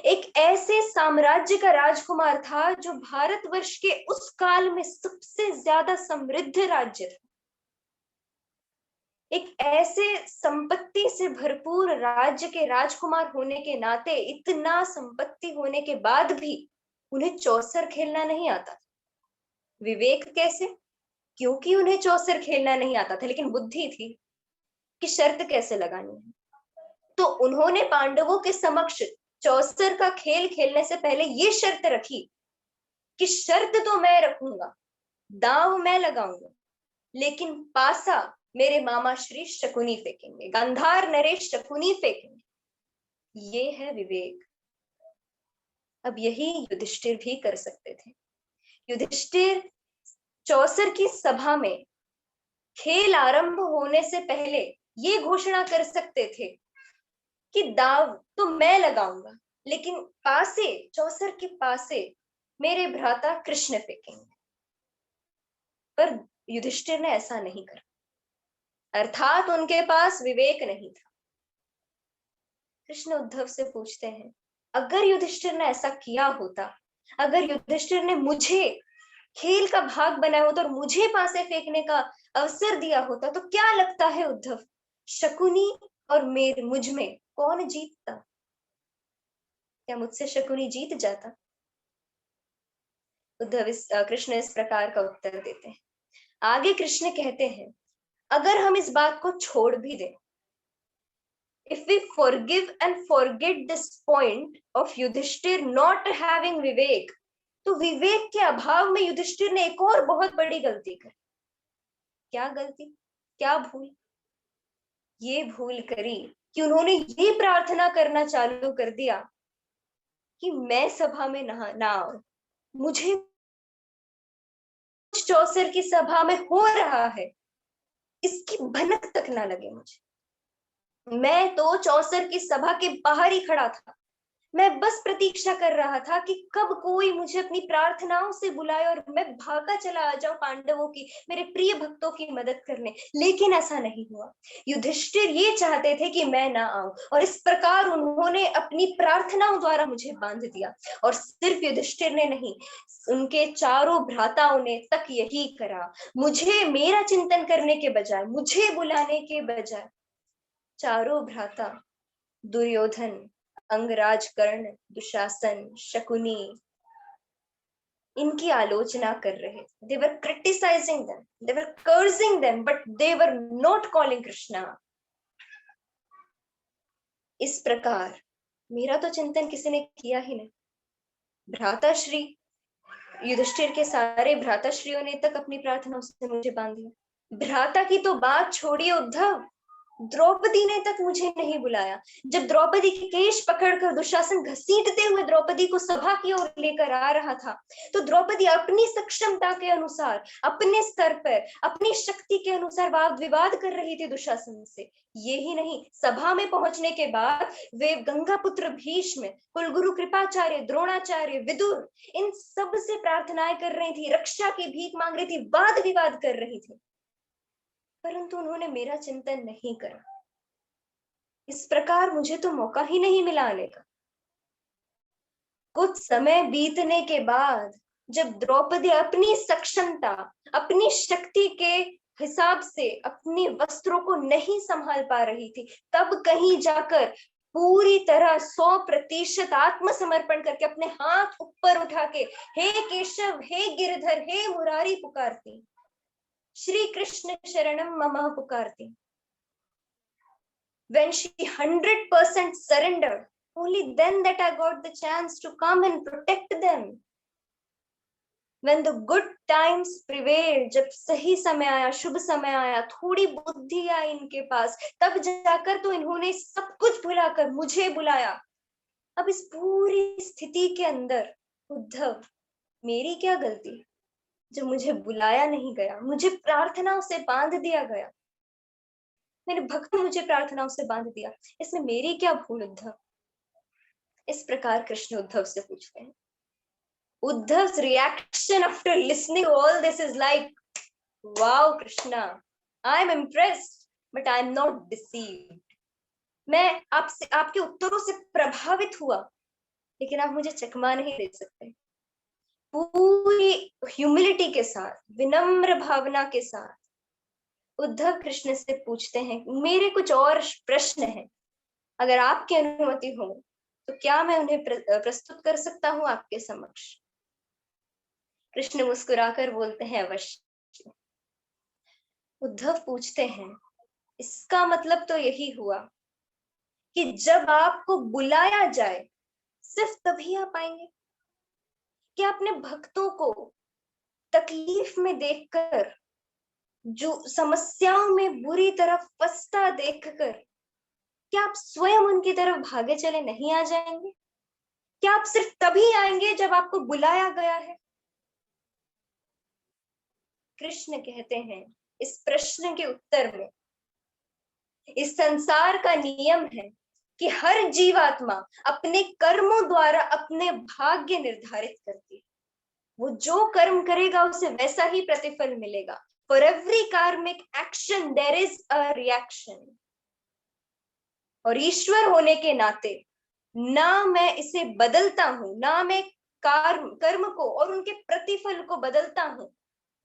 एक ऐसे साम्राज्य का राजकुमार था जो भारतवर्ष के उस काल में सबसे ज्यादा समृद्ध राज्य था। एक ऐसे संपत्ति से भरपूर राज्य के राजकुमार होने के नाते, इतना संपत्ति होने के बाद भी उन्हें चौसर खेलना नहीं आता। विवेक कैसे? क्योंकि उन्हें चौसर खेलना नहीं आता था, लेकिन बुद्धि थी कि शर्त कैसे लगानी है। तो उन्होंने पांडवों के समक्ष चौसर का खेल खेलने से पहले ये शर्त रखी कि शर्त तो मैं रखूंगा, दांव मैं लगाऊंगा, लेकिन पासा मेरे मामा श्री शकुनी फेंकेंगे, गांधार नरेश शकुनी फेंकेंगे। ये है विवेक। अब यही युधिष्ठिर भी कर सकते थे। युधिष्ठिर चौसर की सभा में खेल आरंभ होने से पहले ये घोषणा कर सकते थे कि दाव तो मैं लगाऊंगा, लेकिन पासे, चौसर के पासे मेरे भ्राता कृष्ण फेंकेंगे। पर युधिष्ठिर ने ऐसा नहीं करा, अर्थात उनके पास विवेक नहीं था। कृष्ण उद्धव से पूछते हैं, अगर युधिष्ठिर ने ऐसा किया होता, अगर युधिष्ठिर ने मुझे खेल का भाग बनाया होता और मुझे पासे फेंकने का अवसर दिया होता, तो क्या लगता है उद्धव, शकुनी और मुझ में कौन जीतता? क्या मुझसे शकुनी जीत जाता? कृष्ण इस प्रकार का उत्तर देते हैं। आगे कृष्ण कहते हैं, अगर हम इस बात को छोड़ भी दें, if we forgive and forget this point of Yudhishthir not having विवेक, तो विवेक के अभाव में युधिष्ठिर ने एक और बहुत बड़ी गलती करी। क्या गलती, क्या भूल? ये भूल करी कि उन्होंने ये प्रार्थना करना चालू कर दिया कि मैं सभा में ना आऊं, मुझे चौसर की सभा में हो रहा है इसकी भनक तक ना लगे मुझे। मैं तो चौसर की सभा के बाहर ही खड़ा था, मैं बस प्रतीक्षा कर रहा था कि कब कोई मुझे अपनी प्रार्थनाओं से बुलाए और मैं भागा चला आ जाऊं पांडवों की, मेरे प्रिय भक्तों की मदद करने। लेकिन ऐसा नहीं हुआ। युधिष्ठिर ये चाहते थे कि मैं ना आऊं, और इस प्रकार उन्होंने अपनी प्रार्थनाओं द्वारा मुझे बांध दिया। और सिर्फ युधिष्ठिर ने नहीं, उनके चारों भ्राताओं ने तक यही करा। मुझे, मेरा चिंतन करने के बजाय, मुझे बुलाने के बजाय, चारों भ्राता दुर्योधन, अंगराज कर्ण, दुशासन, शकुनी, इनकी आलोचना कर रहे थे। They were criticizing them, they were cursing them, but they were not calling Krishna. इस प्रकार मेरा तो चिंतन किसी ने किया ही नहीं। भ्राताश्री, युधिष्ठिर के सारे भ्राताश्रियों ने तक अपनी प्रार्थनाओं से मुझे बांध दिया। भ्राता की तो बात छोड़िए उद्धव, द्रौपदी ने तक मुझे नहीं बुलाया। जब द्रौपदी के केश पकड़कर दुशासन घसीटते हुए द्रौपदी को सभा की ओर लेकर आ रहा था, तो द्रौपदी अपनी सक्षमता के अनुसार, अपने स्तर पर, अपनी शक्ति के अनुसार वाद विवाद कर रही थी दुशासन से। यही नहीं, सभा में पहुंचने के बाद वे गंगा पुत्र भीष्म, कुलगुरु कृपाचार्य, द्रोणाचार्य, विदुर, इन सब से प्रार्थनाएं कर रही थी, रक्षा की भीख मांग रही थी, वाद विवाद कर रही थी, परंतु उन्होंने मेरा चिंतन नहीं करा। इस प्रकार मुझे तो मौका ही नहीं मिला आने का। कुछ समय बीतने के बाद जब द्रौपदी अपनी सक्षमता, अपनी शक्ति के हिसाब से अपने वस्त्रों को नहीं संभाल पा रही थी, तब कहीं जाकर पूरी तरह 100% आत्मसमर्पण करके अपने हाथ ऊपर उठा के हे केशव, हे गिरधर, हे मुरारी पुकारती, श्री कृष्ण शरणम मम पुकारती। When she 100% surrendered, only then that I got the chance to come and protect them. When the good times prevailed, जब सही समय आया, शुभ समय आया, थोड़ी बुद्धि आई इनके पास, तब जाकर तो इन्होंने सब कुछ भुलाकर मुझे बुलाया। अब इस पूरी स्थिति के अंदर उद्धव, मेरी क्या गलती जो मुझे बुलाया नहीं गया, मुझे प्रार्थनाओं से बांध दिया गया, मेरे भक्त ने मुझे प्रार्थनाओं से बांध दिया, इसमें मेरी क्या भूल उद्धव? इस प्रकार कृष्ण उद्धव से पूछते हैं। Uddhav's reaction after listening to all this is like, wow Krishna, I am impressed, but I am not deceived. मैं आपसे, आपके उत्तरों से प्रभावित हुआ, लेकिन आप मुझे चकमा नहीं दे सकते। पूरी ह्यूमिलिटी के साथ, विनम्र भावना के साथ उद्धव कृष्ण से पूछते हैं, मेरे कुछ और प्रश्न हैं, अगर आपकी अनुमति हो तो क्या मैं उन्हें प्रस्तुत कर सकता हूं आपके समक्ष? कृष्ण मुस्कुराकर बोलते हैं, अवश्य। उद्धव पूछते हैं, इसका मतलब तो यही हुआ कि जब आपको बुलाया जाए सिर्फ तभी आप आएंगे? क्या अपने भक्तों को तकलीफ में देखकर, जो समस्याओं में बुरी तरह फंसता देखकर, क्या आप स्वयं उनकी तरफ भागे चले नहीं आ जाएंगे? क्या आप सिर्फ तभी आएंगे जब आपको बुलाया गया है? कृष्ण कहते हैं इस प्रश्न के उत्तर में, इस संसार का नियम है कि हर जीवात्मा अपने कर्मों द्वारा अपने भाग्य निर्धारित करती है। वो जो कर्म करेगा उसे वैसा ही प्रतिफल मिलेगा। For every karmic action there is a reaction. और ईश्वर होने के नाते ना मैं इसे बदलता हूं, ना मैं कर्म को और उनके प्रतिफल को बदलता हूं,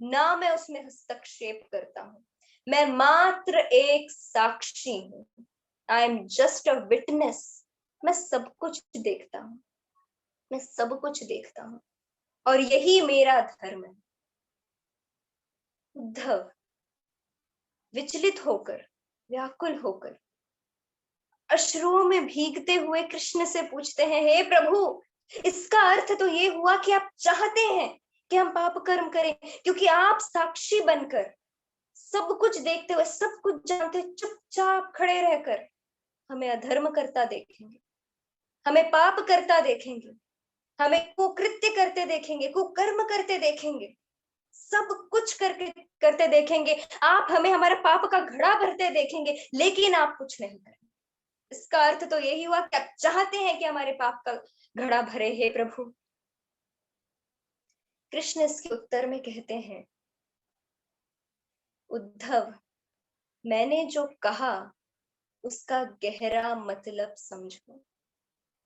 ना मैं उसमें हस्तक्षेप करता हूं। मैं मात्र एक साक्षी हूं। I am just a witness. मैं सब कुछ देखता हूं, मैं सब कुछ देखता हूं, और यही मेरा धर्म है। उद्धव विचलित होकर, व्याकुल होकर, अश्रुओं में भीगते हुए कृष्ण से पूछते हैं, हे प्रभु, इसका अर्थ तो ये हुआ कि आप चाहते हैं कि हम पाप कर्म करें, क्योंकि आप साक्षी बनकर सब कुछ देखते हुए, सब कुछ जानते हुए चुपचाप खड़े रहकर हमें अधर्म करता देखेंगे, हमें पाप करता देखेंगे, हमें कुकृत्य करते देखेंगे, कुकर्म करते देखेंगे, सब कुछ करते देखेंगे। आप हमें हमारे पाप का घड़ा भरते देखेंगे, लेकिन आप कुछ नहीं करेंगे। इसका अर्थ तो यही हुआ कि आप चाहते हैं कि हमारे पाप का घड़ा भरे, हे प्रभु। कृष्ण इसके उत्तर में कहते हैं, उद्धव, मैंने जो कहा उसका गहरा मतलब समझो।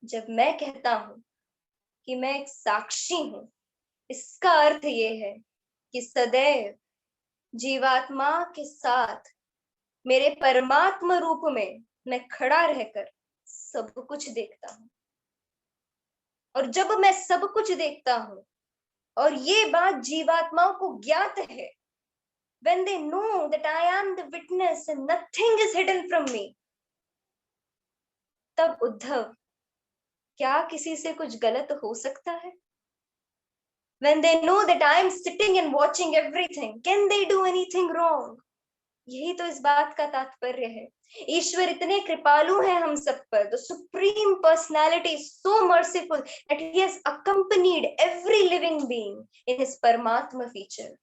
जब मैं कहता हूं कि मैं एक साक्षी हूं, इसका अर्थ ये है कि सदैव जीवात्मा के साथ मेरे परमात्मा रूप में मैं खड़ा रहकर सब कुछ देखता हूं। और जब मैं सब कुछ देखता हूं और ये बात जीवात्माओं को ज्ञात है, when they know that I am the witness and nothing is hidden from me, तब उद्धव, क्या किसी से कुछ गलत हो सकता है? When they know that I am sitting and watching everything, can they do anything wrong? यही तो इस बात का तात्पर्य है। ईश्वर इतने कृपालु हैं हम सब पर। The supreme personality is so merciful that he has accompanied every living being in his परमात्मा फीचर।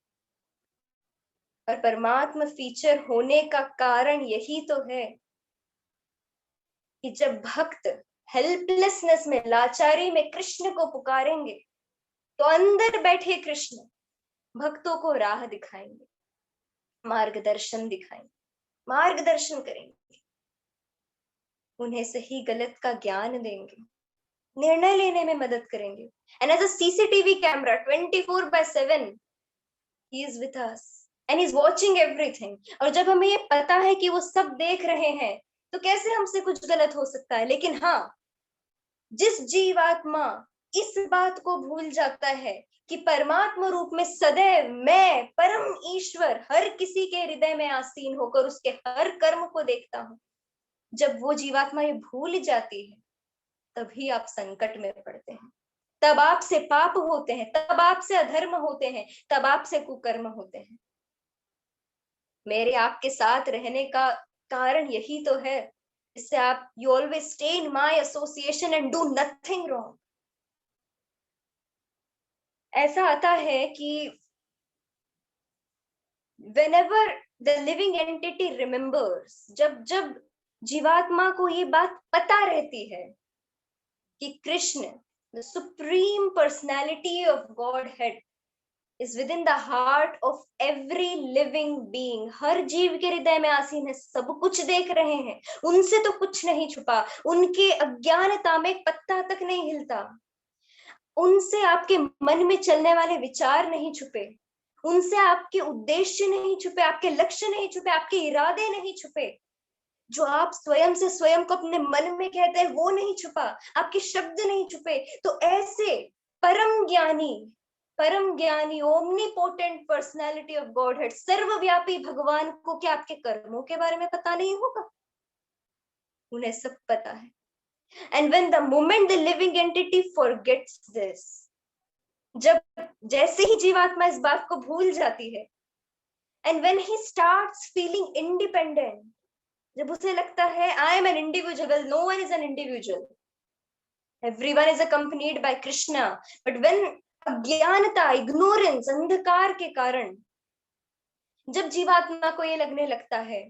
और परमात्मा फीचर होने का कारण यही तो है कि जब भक्त हेल्पलेसनेस में, लाचारी में कृष्ण को पुकारेंगे, तो अंदर बैठे कृष्ण भक्तों को राह दिखाएंगे, मार्गदर्शन दिखाएंगे, मार्गदर्शन करेंगे, उन्हें सही गलत का ज्ञान देंगे, निर्णय लेने में मदद करेंगे। And as a CCTV camera 24/7 he is with us and he is watching everything। और जब हमें ये पता है कि वो सब देख रहे हैं, तो कैसे हमसे कुछ गलत हो सकता है? लेकिन हाँ, जिस जीवात्मा इस बात को भूल जाता है कि परमात्मा रूप में सदैव मैं, परम ईश्वर, हर किसी के हृदय में आसीन होकर उसके हर कर्म को देखता हूं, जब वो जीवात्मा ये भूल जाती है, तभी आप संकट में पड़ते हैं, तब आपसे पाप होते हैं, तब आपसे अधर्म होते हैं, तब आपसे कुकर्म होते हैं। मेरे आपके साथ रहने का कारण यही तो है, इससे आप you always stay in my association and do nothing wrong. ऐसा आता है कि whenever the living entity remembers, जब जब जीवात्मा को ये बात पता रहती है कि Krishna, the supreme personality of Godhead, is within the heart of every living being, हर जीव के हृदय में आसीन है, सब कुछ देख रहे हैं, उनसे तो कुछ नहीं छुपा, उनके अज्ञानता में पत्ता तक नहीं हिलता, उनसे आपके मन में चलने वाले विचार नहीं छुपे, उनसे आपके उद्देश्य नहीं छुपे, आपके लक्ष्य नहीं छुपे, आपके इरादे नहीं छुपे। जो आप स्वयं से स्वयं को अपने मन में कहते हैं वो नहीं छुपा, आपके शब्द नहीं छुपे। तो ऐसे परम ज्ञानी omnipotent personality of God head, सर्वव्यापी भगवान को क्या आपके कर्मों के बारे में पता नहीं होगा? उन्हें सब पता है। And when the moment the living entity forgets this, जब जैसे ही जीवात्मा इस बात को भूल जाती है, and when he starts feeling independent, जब उसे लगता है I am an individual, no one is an individual, everyone is accompanied by Krishna, but when अज्ञानता, इग्नोरेंस, अंधकार के कारण जब जीवात्मा को ये लगने लगता है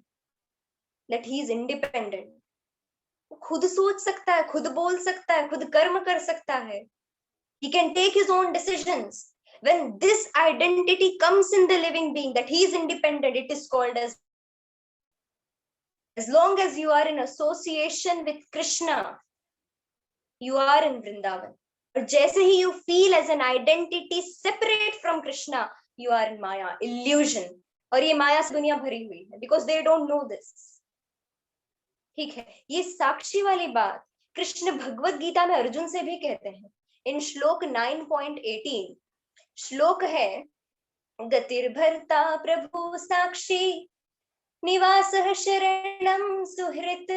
दैट ही इज इंडिपेंडेंट, वो खुद सोच सकता है, खुद बोल सकता है, खुद कर्म कर सकता है, he can take his own decisions. When this identity comes in the living being that he is independent, it is called as long as you are in association with Krishna, you are in Vrindavan. और जैसे ही you feel as an identity separate from Krishna, you are in Maya, illusion. और ये माया से दुनिया भरी हुई है because they don't know this. ठीक है, ये साक्षी वाली बात कृष्ण भगवत गीता में अर्जुन से भी कहते हैं इन श्लोक 9.18। श्लोक है, गतिर्भर्ता प्रभु साक्षी, निवासः शरणं सुहृत्,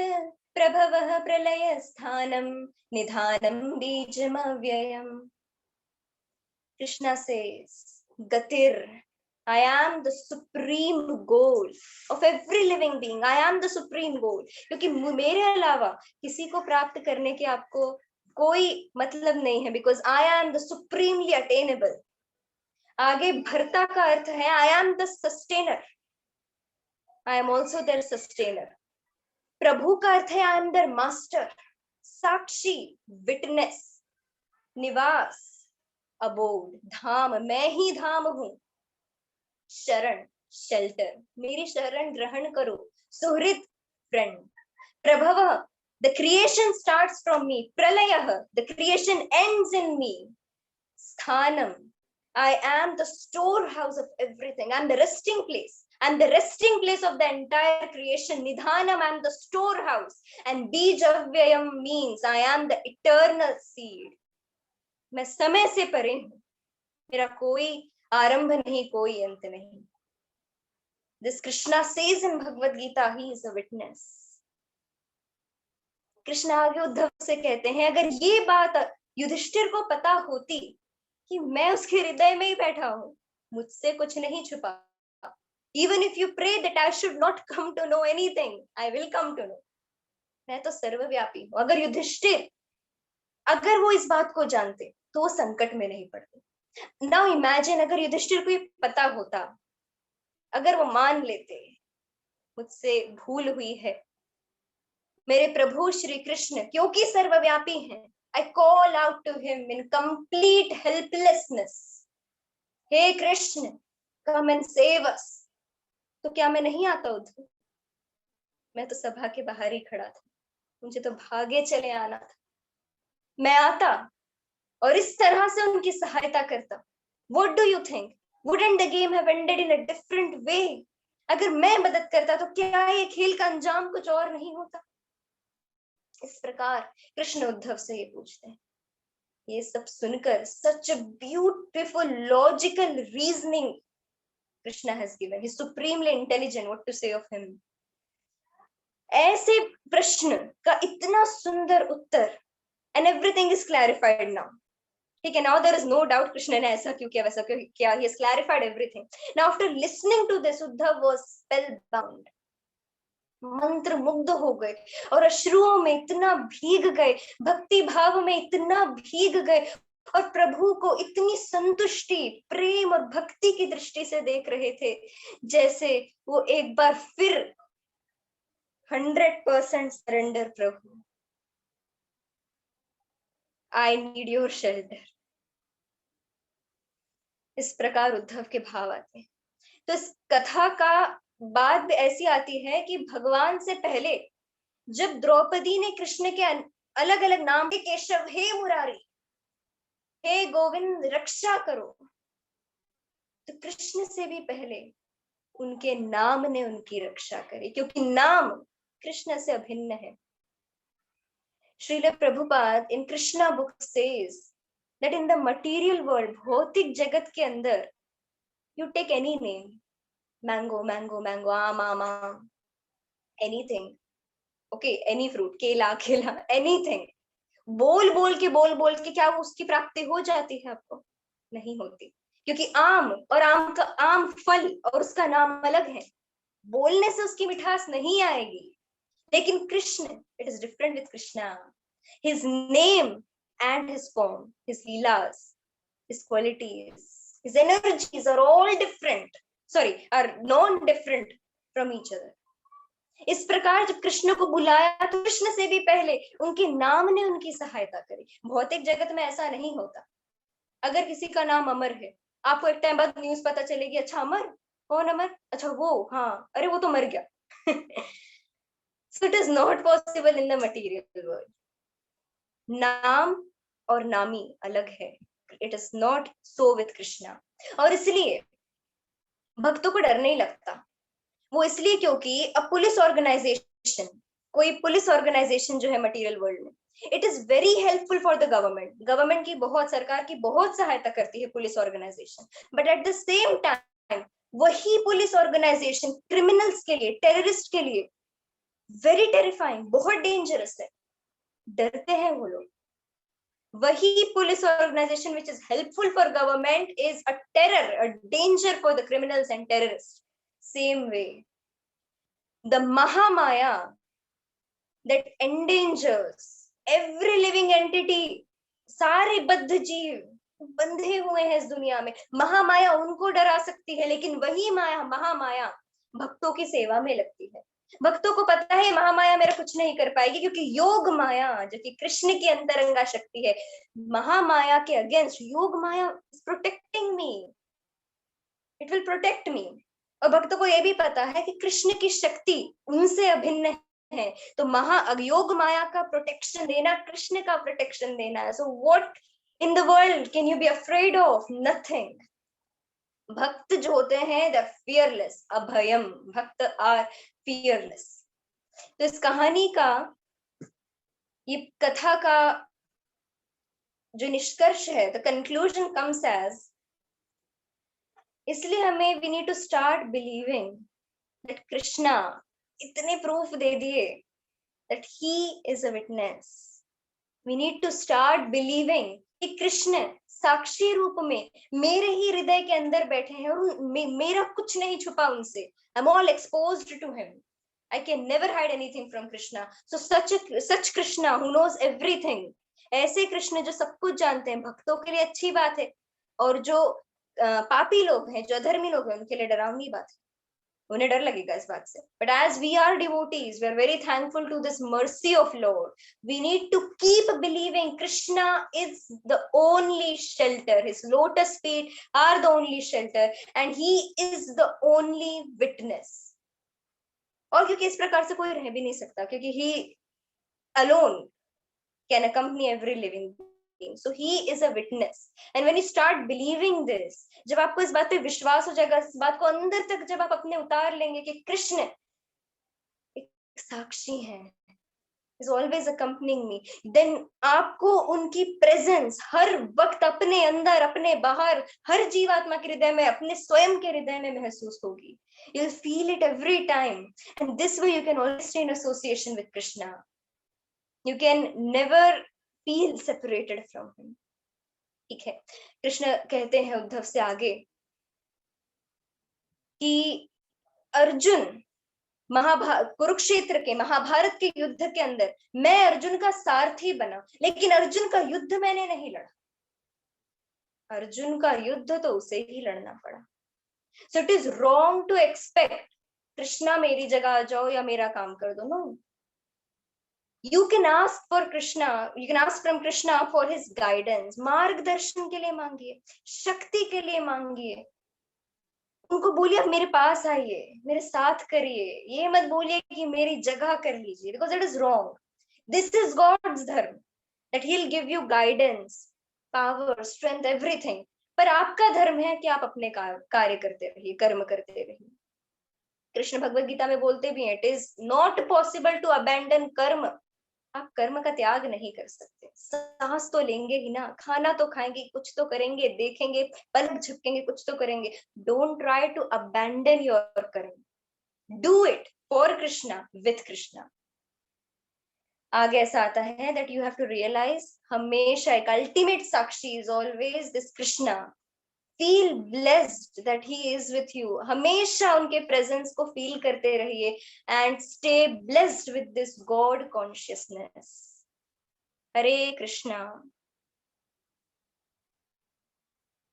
प्रभवः प्रलय स्थानं, निधानं बीजमव्ययम्। Krishna says, Gatir, I am the supreme goal of every living being. I am the supreme goal. क्योंकि मेरे अलावा किसी को प्राप्त करने के आपको कोई मतलब नहीं है, because I am the supremely attainable. आगे भरता का अर्थ है I am the sustainer. I am also their sustainer. प्रभु का अर्थ है I am their master. Sakshi, witness. निवास, abode. धाम, मैं ही धाम हूँ। शरण, shelter, मेरी शरण ग्रहण करो। सुहृद, friend. प्रभव, the creation starts from me. Pralayah, the creation ends in me. Sthanam, I am the storehouse of everything. I'm the resting place. I'm the resting place of the entire creation. Nidhanam, I'm the storehouse. And Bijavyayam means I am the eternal seed. मैं समय से परे हूँ, मेरा कोई आरंभ नहीं, कोई अंत नहीं। This Krishna says in Bhagavad Gita, he is a witness. Krishna आगे उद्धव से कहते हैं, अगर ये बात युधिष्ठिर को पता होती कि मैं उसके हृदय में ही बैठा हूँ, मुझसे कुछ नहीं छुपा। Even if you pray that I should not come to know anything, I will come to know. मैं तो सर्वव्यापी हूँ। अगर युधिष्ठिर, अगर वो इस बात को जानते तो वो संकट में नहीं पड़ते। Now imagine अगर युधिष्ठिर को ये पता होता, अगर वो मान लेते मुझसे भूल हुई है, मेरे प्रभु श्री कृष्ण क्योंकि सर्वव्यापी हैं, I call out to him in complete helplessness. Hey Krishna, come and save us. तो क्या मैं नहीं आता उद्धव? मैं तो सभा के बाहर ही खड़ा था, मुझे तो भागे चले आना था। मैं आता और इस तरह से उनकी सहायता करता। What do you think? Wouldn't the game have ended in a different way? अगर मैं मदद करता तो क्या ये खेल का अंजाम कुछ और नहीं होता? इस प्रकार कृष्ण उद्धव से ये पूछते हैं। ये सब सुनकर such a beautiful logical reasoning Krishna has given. He's supremely intelligent. What to say of him? ऐसे प्रश्न का इतना सुंदर उत्तर, and everything is clarified now. ठीक है, now there is no doubt Krishna ने ऐसा क्यों किया, वैसा क्यों किया. He has clarified everything. Now after listening to this, Uddhav was spellbound. मंत्र मुग्ध हो गए और अश्रुओं में इतना भीग गए, भक्ति भाव में इतना भीग गए और प्रभु को इतनी संतुष्टि, प्रेम और भक्ति की दृष्टि से देख रहे थे जैसे वो एक बार फिर 100% surrender. Prabhu, I need your shelter. इस प्रकार उद्धव के भाव आते हैं। तो इस कथा का बात भी ऐसी आती है कि भगवान से पहले जब द्रौपदी ने कृष्ण के अलग अलग नाम, हे केशव, हे मुरारी, हे गोविंद, रक्षा करो, तो कृष्ण से भी पहले उनके नाम ने उनकी रक्षा करी, क्योंकि नाम कृष्ण से अभिन्न है। Srila Prabhupada in Krishna book says that in the material world, भौतिक जगत के अंदर, you take any name, mango mango mango, आम आम आम, एनीथिंग, ओके, एनी फ्रूट, केला केला, एनीथिंग, बोल बोल के क्या उसकी प्राप्ति हो जाती है आपको? नहीं होती, क्योंकि आम और आम का, आम फल और उसका नाम अलग है, बोलने से उसकी मिठास नहीं आएगी। लेकिन Krishna, it is different with Krishna, his name and his form, his lilas, his qualities, his energies are all different, sorry are non different from each other. इस प्रकार जब कृष्ण को बुलाया तो कृष्ण से भी पहले उनके नाम ने उनकी सहायता करी। भौतिक जगत में ऐसा नहीं होता। अगर किसी का नाम अमर है, आपको एक टाइम बाद न्यूज पता चलेगी, अच्छा अमर, कौन अमर, अच्छा वो, हाँ, अरे वो तो मर गया। So it is not possible in the material world. नाम और नामी अलग है, it is not so with Krishna. और इसलिए भक्तों को डर नहीं लगता, वो इसलिए क्योंकि अब पुलिस ऑर्गेनाइजेशन, कोई पुलिस ऑर्गेनाइजेशन जो है मटेरियल वर्ल्ड में, it is very helpful for the government, government की बहुत, सरकार की बहुत सहायता करती है police organisation, but at the same time वही पुलिस ऑर्गेनाइजेशन क्रिमिनल्स के लिए, टेररिस्ट के लिए वेरी टेरिफाइंग, बहुत डेंजरस है, डरते हैं वो लोग। वही police organisation which is helpful for government is a terror, a danger for the criminals and terrorists. Same way, the Mahamaya that endangers every living entity, सारे बद्ध जीव बंधे हुए हैं इस दुनिया में, महामाया उनको डरा सकती है, लेकिन वही माया, महामाया भक्तों की सेवा में लगती है। भक्तों को पता है महामाया मेरा कुछ नहीं कर पाएगी, क्योंकि योग माया जो कि कृष्ण की अंतरंगा शक्ति है, महामाया के against Yogamaya is protecting me, it will protect me. और भक्तों को यह भी पता है कि कृष्ण की शक्ति उनसे अभिन्न है, तो योग माया का प्रोटेक्शन देना कृष्ण का प्रोटेक्शन देना है। So what in the world can you be afraid of? Nothing. भक्त जो होते हैं द फियरलेस, अभयम, भक्त आर फियरलेस। तो इस कहानी का, ये कथा का जो निष्कर्ष है, द कंक्लूजन कम्स एज, इसलिए हमें we need to start believing that Krishna इतने प्रूफ दे दिए that he is a witness. We need to start believing कि कृष्ण साक्षी रूप में मेरे ही हृदय के अंदर बैठे हैं और मेरा कुछ नहीं छुपा उनसे। I am all exposed to him, I can never hide anything from Krishna. So such Krishna who knows everything, ऐसे कृष्ण जो सब कुछ जानते हैं, भक्तों के लिए अच्छी बात है, और जो पापी लोग हैं, जो अधर्मी लोग हैं, उनके लिए डरावनी बात है, उन्हें डर लगेगा इस बात से। But as we are devotees, we are very thankful to this mercy of Lord. We need to keep believing Krishna is the only shelter. His lotus feet are the only shelter, and he is the only witness. और क्योंकि इस प्रकार से कोई रह भी नहीं सकता, क्योंकि he alone can accompany every living being. So he is a witness. And when you start believing this, जब आपको इस बात पे विश्वास हो जाएगा, इस बात को अंदर तक जब आप अपने उतार लेंगे कि कृष्ण एक साक्षी है, is always accompanying me, then आपको उनकी प्रेजेंस हर वक्त अपने अंदर, अपने बाहर, हर जीवात्मा के हृदय में, अपने स्वयं के हृदय में महसूस होगी। You'll feel it every time, and this way you can always stay in association with Krishna. You can never feel separated from him. ठीक है, कृष्ण कहते हैं उद्धव से आगे कि अर्जुन कुरुक्षेत्र के, महाभारत के युद्ध के अंदर मैं अर्जुन का सारथी बना, लेकिन अर्जुन का युद्ध मैंने नहीं लड़ा, अर्जुन का युद्ध तो उसे ही लड़ना पड़ा। So it is wrong to expect Krishna मेरी जगह आ जाओ या मेरा काम कर दो। No, you can ask for Krishna, you can ask from Krishna for his guidance, मार्गदर्शन के लिए मांगिए, शक्ति के लिए मांगिए, उनको बोलिए आप मेरे पास आइए, मेरे साथ करिए, ये मत बोलिए कि मेरी जगह कर लीजिए, because that is wrong. This is God's dharma, that he'll give you guidance, power, strength, everything, पर आपका धर्म है कि आप अपने कार्य करते रहिए, कर्म करते रहिए। कृष्ण भगवत गीता में बोलते भी हैं, it is not possible to abandon karma. आप कर्म का त्याग नहीं कर सकते। सांस तो लेंगे ही ना, खाना तो खाएंगे, कुछ तो करेंगे, देखेंगे, पलक झपकेंगे, कुछ तो करेंगे। Don't try to abandon your karma, do it for Krishna, with Krishna. आगे ऐसा आता है that you have to realize हमेशा एक ultimate Sakshi is always this Krishna. Feel blessed that he is with you. हमेशा उनके presence को feel करते रहिए and stay blessed with this God consciousness. Hare Krishna.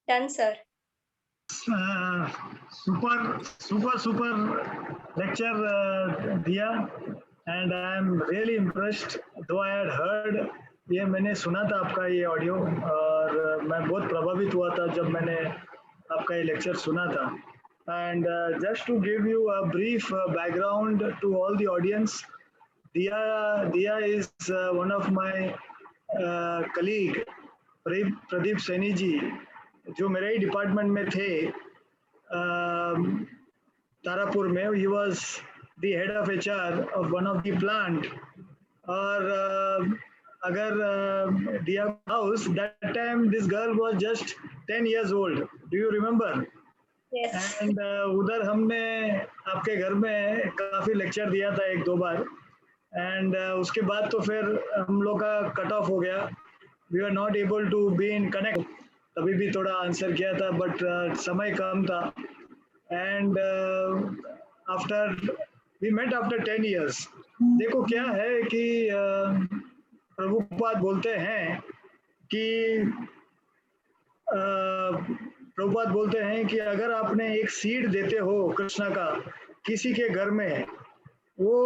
Done, sir. super lecture दिया, and I am really impressed. Though I had heard, ये मैंने सुना था आपका ये ऑडियो, और मैं बहुत प्रभावित हुआ था जब मैंने आपका ये लेक्चर सुना था. And just to give you a brief background to all the audience, Diya is one of my colleague, Pradeep Saini ji, जो मेरे ही डिपार्टमेंट में थे तारापुर में. He was the head of HR of one of the plant. और अगर दिया house, that time this girl was just 10 years old. Do you remember? Yes. And उधर हमने आपके घर में काफ़ी लेक्चर दिया था 1-2 बार. एंड उसके बाद तो फिर हम लोग का कट ऑफ हो गया. We are not able to be in connect. तभी भी थोड़ा आंसर किया था, बट समय कम था. And after we met after 10 years. देखो क्या है कि प्रभुपाद बोलते हैं कि अगर आपने एक सीड देते हो कृष्णा का किसी के घर में, वो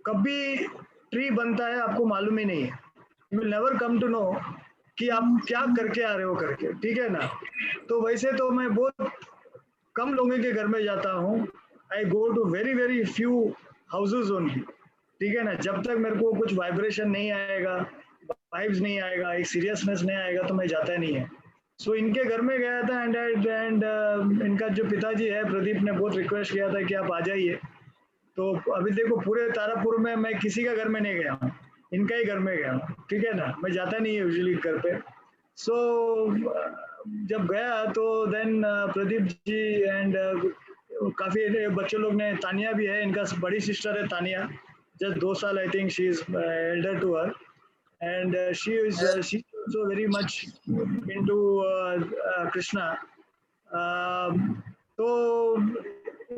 कभी ट्री बनता है आपको मालूम ही नहीं है. You will never come to know कि आप क्या करके आ रहे हो करके. ठीक है ना? तो वैसे तो मैं बहुत कम लोगों के घर में जाता हूँ. I go to very very few houses only. ठीक है ना? जब तक मेरे को कुछ वाइब्रेशन नहीं आएगा, वाइब्स नहीं आएगा, एक सीरियसनेस नहीं आएगा, तो मैं जाता नहीं है. सो इनके घर में गया था. एंड इनका जो पिताजी है प्रदीप ने बहुत रिक्वेस्ट किया था कि आप आ जाइए. तो अभी देखो पूरे तारापुर में मैं किसी का घर में नहीं गया हूँ, इनका ही घर में गया हूँ. ठीक है ना? मैं जाता नहीं है यूजुअली घर पे. सो जब गया तो देन प्रदीप जी एंड काफ़ी बच्चे लोग ने, तानिया भी है, इनका बड़ी सिस्टर है तानिया, जस्ट 2 साल. I think she is elder to her. And she is also very much into Krishna. तो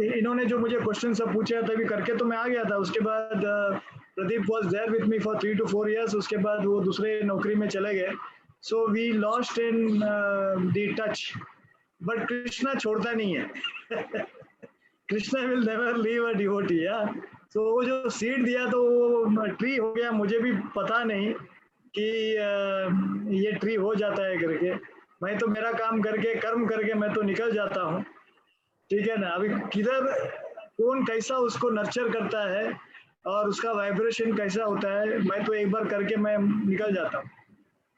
इन्होंने जो मुझे क्वेश्चन सब पूछे तभी करके तो मैं आ गया था. उसके बाद Pradeep was there with me for 3 to 4 years. उसके बाद वो दूसरे नौकरी में चले गए. So we lost in the touch. But Krishna छोड़ता नहीं है. Krishna will never leave a devotee. तो वो जो सीड दिया तो वो ट्री हो गया. मुझे भी पता नहीं कि ये ट्री हो जाता है करके. मैं तो मेरा काम करके कर्म करके मैं तो निकल जाता हूँ. ठीक है ना? अभी किधर कौन कैसा उसको नर्चर करता है और उसका वाइब्रेशन कैसा होता है, मैं तो एक बार करके मैं निकल जाता हूँ.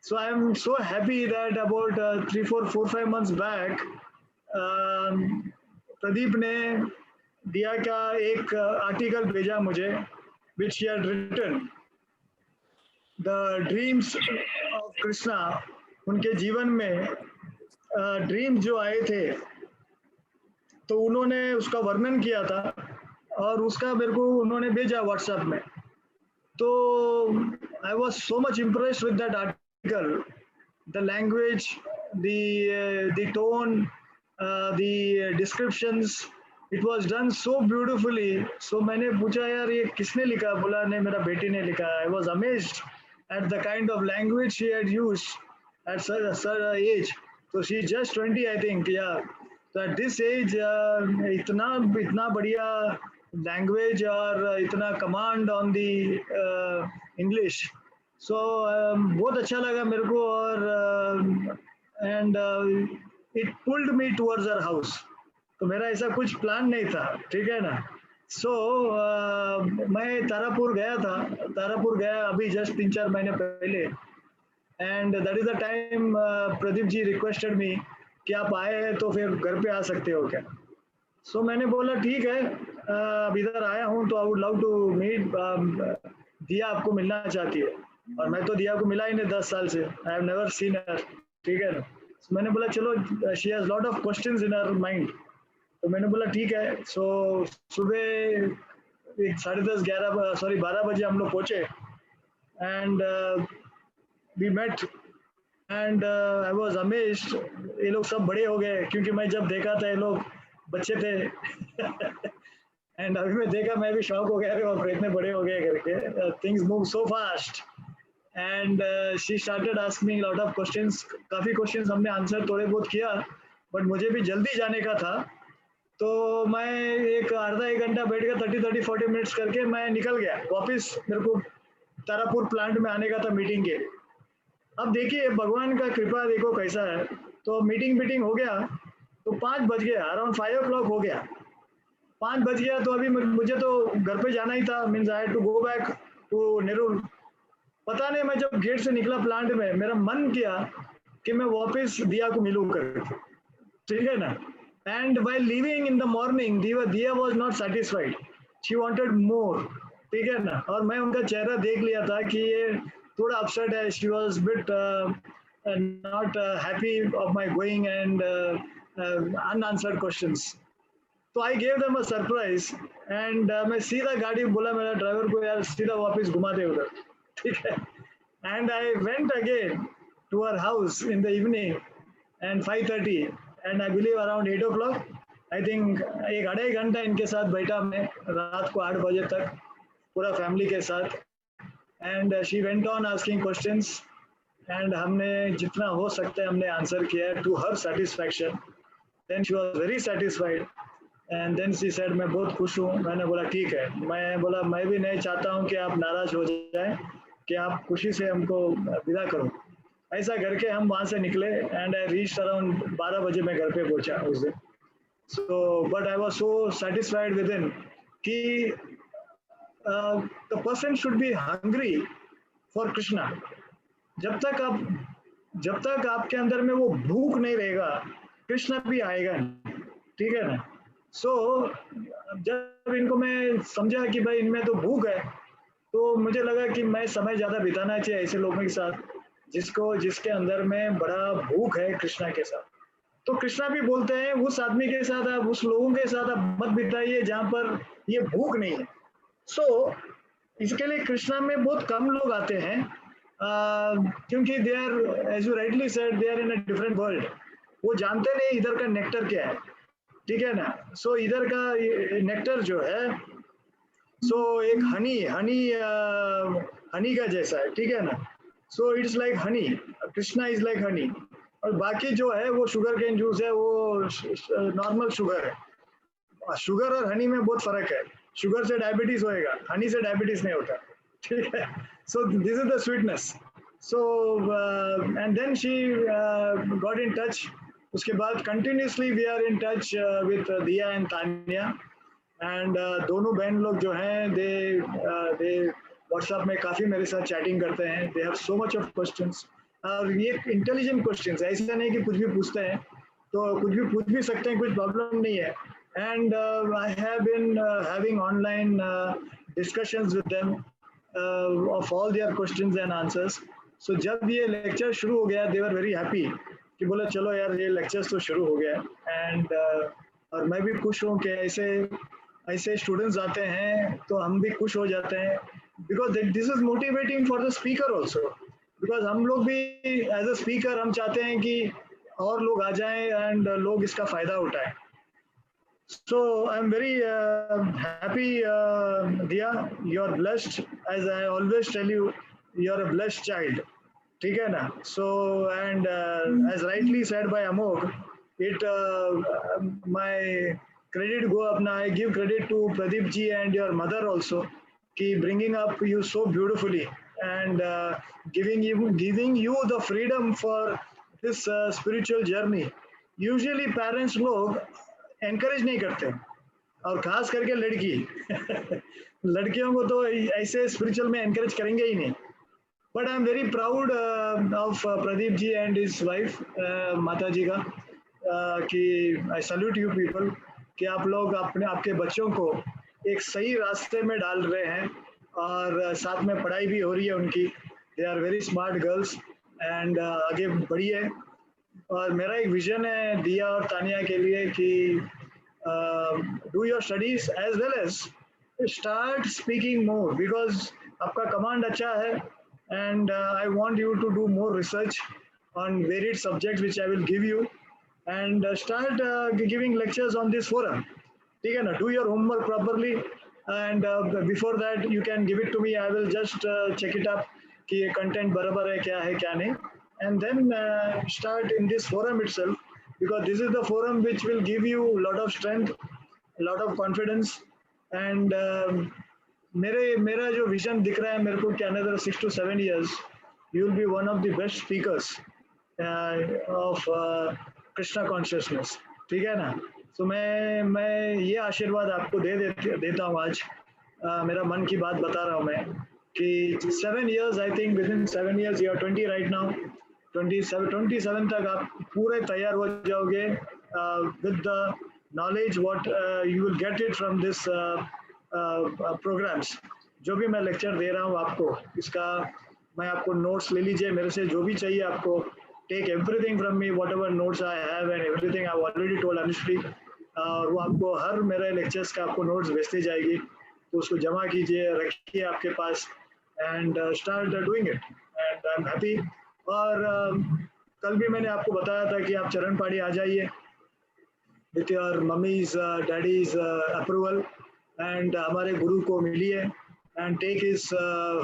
So I am so happy that about 3-4-5 months back Pradeep ने दिया का एक आर्टिकल भेजा मुझे, which he had written the dreams of Krishna. उनके जीवन में ड्रीम जो आए थे तो उन्होंने उसका वर्णन किया था और उसका मेरे को उन्होंने भेजा व्हाट्सएप में. तो I was so much impressed with that article. The language, the tone, the descriptions, it was done so beautifully. So मैंने पूछा यार ये किसने लिखा? बोला नहीं, मेरा बेटी ने लिखा. I was amazed at the kind of language she had used at such age. So she is just 20, I think. Yeah. So at this age, इतना बढ़िया language और इतना command on the English. So बहुत अच्छा लगा मेरे को. और and it pulled me towards her house. तो मेरा ऐसा कुछ प्लान नहीं था. ठीक है ना? सो मैं तारापुर गया अभी जस्ट 3-4 महीने पहले. And that is the time Pradeep ji requested me कि आप आए हैं तो फिर घर पे आ सकते हो क्या। सो मैंने बोला ठीक है, अब इधर आया हूँ तो I would love to meet, Diya आपको मिलना चाहती है, और मैं तो दिया को मिला ही नहीं 10 साल से, आई हैव नेवर सीन हर, ठीक है ना। So मैंने बोला चलो, she has lot of questions in her mind, तो मैंने बोला ठीक है। सो सुबह 12 बजे हम लोग पहुंचे, and we met, and I was amazed. ये लोग सब बड़े हो गए, क्योंकि मैं जब देखा था ये लोग बच्चे थे एंड अभी मैं देखा, मैं भी शॉक हो गया, अरे बाप रे इतने बड़े हो गए करके। Things move so fast, and she started asking lot of questions. काफ़ी क्वेश्चंस हमने आंसर थोड़े बहुत किया, बट मुझे भी जल्दी जाने का था, तो मैं एक आधा एक घंटा बैठ गया, 30-40 मिनट्स करके मैं निकल गया वापस। मेरे को तारापुर प्लांट में आने का था मीटिंग के। अब देखिए भगवान का कृपा देखो कैसा है। तो मीटिंग हो गया, तो 5 बज गया, अराउंड 5 o'clock हो गया, 5 बज गया। तो अभी मुझे तो घर पे जाना ही था, means I had to go back to Nerul. पता नहीं, मैं जब गेट से निकला प्लांट में, मेरा मन किया कि मैं वापस दिया को मिलूं करके, ठीक है ना। And while leaving in the morning, Diya was not satisfied, she wanted more, ठीक है ना। और मैं उनका चेहरा देख लिया था कि ये थोड़ा अपसेट है, she was bit not happy of my going and unanswered questions. तो I gave them a surprise, and मैं सीधा गाड़ी बोला मेरा ड्राइवर को, यार सीधा वापस घुमा दे उधर, ठीक है। And I went again to our house in the evening and 5:30, and I believe around 8 o'clock, I think 1-2.5 घंटा इनके साथ बैठा मैं, रात को 8 बजे तक पूरा फैमिली के साथ। And she went on asking questions, and हमने जितना हो सकता है हमने आंसर किया to her satisfaction. Then she was very satisfied, and then she said मैं बहुत खुश हूँ। मैंने बोला ठीक है, मैं बोला मैं भी नहीं चाहता हूँ कि आप नाराज हो जाए, कि आप खुशी से हमको विदा करो। ऐसा करके हम वहाँ से निकले, एंड आई रीच्ड अराउंड 12 बजे मैं घर पे पहुँचा उस दिन। So but I was so satisfied with in कि the person should be hungry for Krishna. जब तक आपके अंदर में वो भूख नहीं रहेगा, कृष्णा भी आएगा नहीं, ठीक है ना। सो जब इनको मैं समझा कि भाई इनमें तो भूख है, तो मुझे लगा कि मैं समय ज़्यादा बिताना चाहिए ऐसे लोगों के साथ जिसके अंदर में बड़ा भूख है कृष्णा के साथ। तो कृष्णा भी बोलते हैं उस आदमी के साथ, आप उस लोगों के साथ आप मत बिताइए जहाँ पर ये भूख नहीं है। सो इसके लिए कृष्णा में बहुत कम लोग आते हैं, क्योंकि they are, as you rightly said, they are in a different world. वो जानते नहीं इधर का नेक्टर क्या है, ठीक है ना। सो इधर का नेक्टर जो है, सो एक हनी का जैसा है, ठीक है ना। So it's like Honey, Krishna is like Honey, और बाकी जो है वो शुगर केन जूस है, वो नॉर्मल शुगर है। शुगर और हनी में बहुत फर्क है, शुगर से डायबिटीज होएगा, हनी से डायबिटीज नहीं होता, ठीक है। So this is the sweetness. So and then she got in touch. उसके बाद continuously we are in touch with Diya and Tania, and दोनों बहन लोग जो हैं दे व्हाट्सएप में काफ़ी मेरे साथ चैटिंग करते हैं। They have so much of questions, और ये इंटेलिजेंट क्वेश्चंस है, ऐसा नहीं कि कुछ भी पूछते हैं, तो कुछ भी पूछ भी सकते हैं, कुछ प्रॉब्लम नहीं है। And I have been having online discussions with them of all their questions and answers. So जब ये लेक्चर शुरू हो गया, दे वर वेरी हैप्पी कि बोले चलो यार ये लेक्चर्स तो शुरू हो गया। एंड और मैं भी खुश हूँ कि ऐसे स्टूडेंट्स आते हैं तो हम भी खुश हो जाते हैं, because this is motivating for the speaker also. Because हम लोग भी एज अ स्पीकर हम चाहते हैं कि और लोग आ जाएं एंड लोग इसका फ़ायदा उठाएं। So I am very happy Diya, you are blessed, as I always tell you, you are a blessed child, ठीक है ना। So and as rightly said by Amogh, it my credit go up now. I give credit to Pradeep ji and your mother also, ki bringing up you so beautifully and giving you the freedom for this spiritual journey. Usually parents लोग encourage नहीं करते, और खास करके लड़कियों को तो ऐसे spiritual में encourage करेंगे ही नहीं। But I am very proud of Pradeep ji and his wife, Mata ji का, कि आई सैल्यूट यू पीपल कि आप लोग अपने आपके बच्चों को एक सही रास्ते में डाल रहे हैं और साथ में पढ़ाई भी हो रही है उनकी. They are very smart girls and आगे बढ़िए. और मेरा एक विजन है दिया और तानिया के लिए कि do your studies as well as start speaking more because आपका कमांड अच्छा है and I want you to do more research on varied subjects which I will give you and start giving lectures on this forum. ठीक है ना? Do your homework properly and before that you can give it to me. I will just check it up कि ये content बराबर है क्या नहीं and then start in this forum itself because this is the forum which will give you a lot of strength, a lot of confidence and मेरा जो vision दिख रहा है मेरे को कि another 6 to 7 years you will be one of the best speakers of Krishna consciousness. ठीक है ना? तो मैं ये आशीर्वाद आपको देता हूँ आज. मेरा मन की बात बता रहा हूँ मैं कि 7 years I think within 7 years you are 20 right now 27 तक आप पूरे तैयार हो जाओगे with the knowledge what you will get it from this programs. जो भी मैं लेक्चर दे रहा हूँ आपको इसका मैं आपको नोट्स ले लीजिए मेरे से जो भी चाहिए आपको. Take everything from me, whatever notes I have and everything I've already told Anushri. और वो आपको हर मेरे लेक्चर्स का आपको नोट्स भेजती जाएगी तो उसको जमा कीजिए रखिए आपके पास and start doing it and I am happy. और कल भी मैंने आपको बताया था कि आप चरण पाड़ी आ जाइए with your mummies daddies approval and हमारे गुरु को मिलिए एंड टेक हिज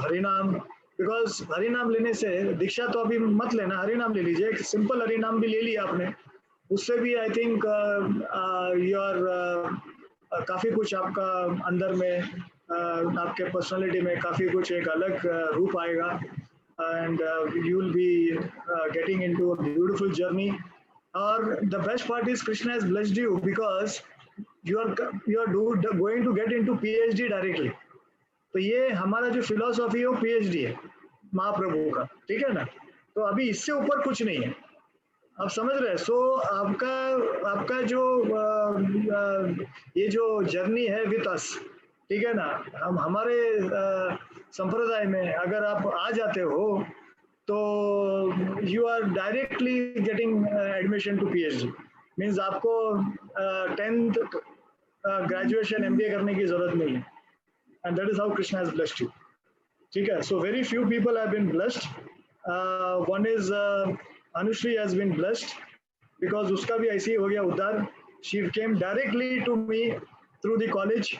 हरिनाम बिकॉज हरिनाम लेने से दीक्षा तो अभी मत लेना. हरिनाम ले लीजिए. सिंपल हरिनाम भी ले लिया आपने उससे भी आई थिंक योर काफ़ी कुछ आपका अंदर में आपके पर्सनालिटी में काफ़ी कुछ एक अलग रूप आएगा and you will be getting into a beautiful journey. और the best part is Krishna has blessed you because you are going to get into PhD directly. तो ये हमारा जो फिलॉसफी है वो PhD है महाप्रभु का. ठीक है ना? तो अभी इससे ऊपर कुछ नहीं है. आप समझ रहे हैं? सो आपका जो ये जो जर्नी है विद अस. ठीक है ना? हम हमारे संप्रदाय में अगर आप आ जाते हो तो you are directly getting admission to PhD. Means आपको 10th ग्रेजुएशन MBA करने की जरूरत नहीं है. And that is how Krishna has blessed you. Okay, so very few people have been blessed. One is Anushri has been blessed because uska bhi aise hi ho gaya udhar. She came directly to me through the college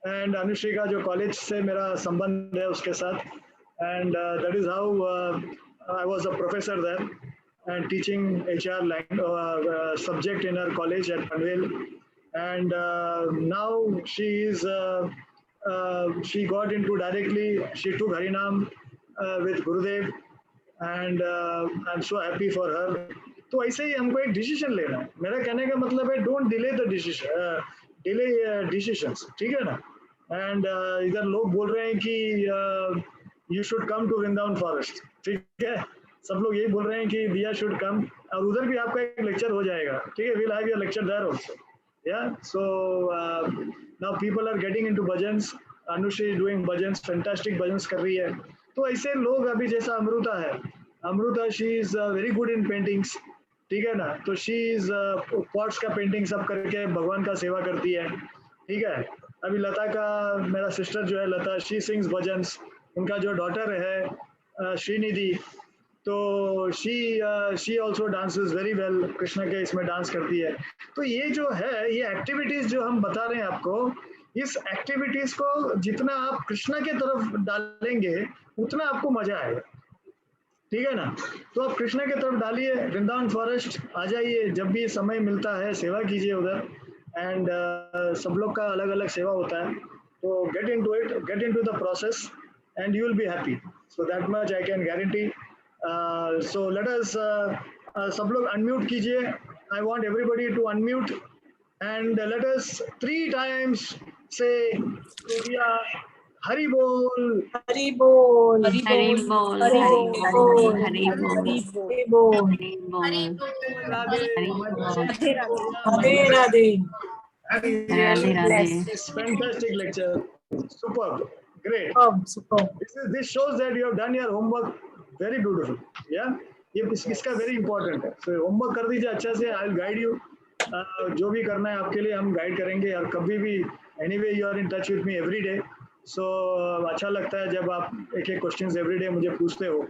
and Anushri ka jo college se mera sambandh hai uske sath and that is how I was a professor there and teaching HR subject in her college at Panvel and now she is she got into directly, she took Harinam with Gurudev and I'm so happy for her. तो ऐसे ही हमको एक decision लेना है. मेरा कहने का मतलब है डोंट डिले द डिसीजंस. ठीक है ना? एंड इधर लोग बोल रहे हैं कि you should come to Vrindavan forest. ठीक है? सब लोग यही बोल रहे हैं कि दिया शुड कम और उधर भी आपका एक लेक्चर हो जाएगा. ठीक है? Will have your lecture there also. Yeah, so now people are getting into bhajans. Anushri is doing bhajans, fantastic bhajans कर रही है. तो ऐसे लोग अभी जैसा अमृता है. Amrita she is very good in paintings. ठीक है ना? तो she is pots का पेंटिंग सब करके भगवान का सेवा करती है. ठीक है? अभी लता का मेरा सिस्टर जो है लता she sings bhajans. उनका जो डॉटर है श्रीनिधि तो she also dances very well. Krishna के इसमें डांस करती है. तो ये जो है ये एक्टिविटीज जो हम बता रहे हैं आपको इस एक्टिविटीज को जितना आप कृष्ण के तरफ डालेंगे उतना आपको मजा आएगा. ठीक है ना? तो आप कृष्ण के तरफ डालिए. वृंदावन फॉरेस्ट आ जाइए जब भी समय मिलता है सेवा कीजिए उधर एंड सब लोग का अलग अलग सेवा होता है. तो get into the process and you will be happy. So that much I can guarantee. So let us सब लोग unmute कीजिए. I want everybody to unmute and let us 3 times say Priya Hari बोल। हरि बोल। हरि हरि बोल। बोल, हरि हरि बोल। बोल, हरि बोल, हरि बोल। हरि बोल, राधे हरि बोल। Radhe Radhe. Radhe Radhe. It's fantastic lecture. Superb. Great. Superb. This shows that you have done your homework very beautiful. Yeah. ये इसका वेरी इंपॉर्टेंट है. So होमवर्क कर दीजिए अच्छे से. I will guide you. जो भी करना है आपके लिए हम गाइड करेंगे. और कभी भी anyway you are in touch with me every day. So अच्छा लगता है जब आप एक एक क्वेश्चंस एवरी डे मुझे पूछते हो,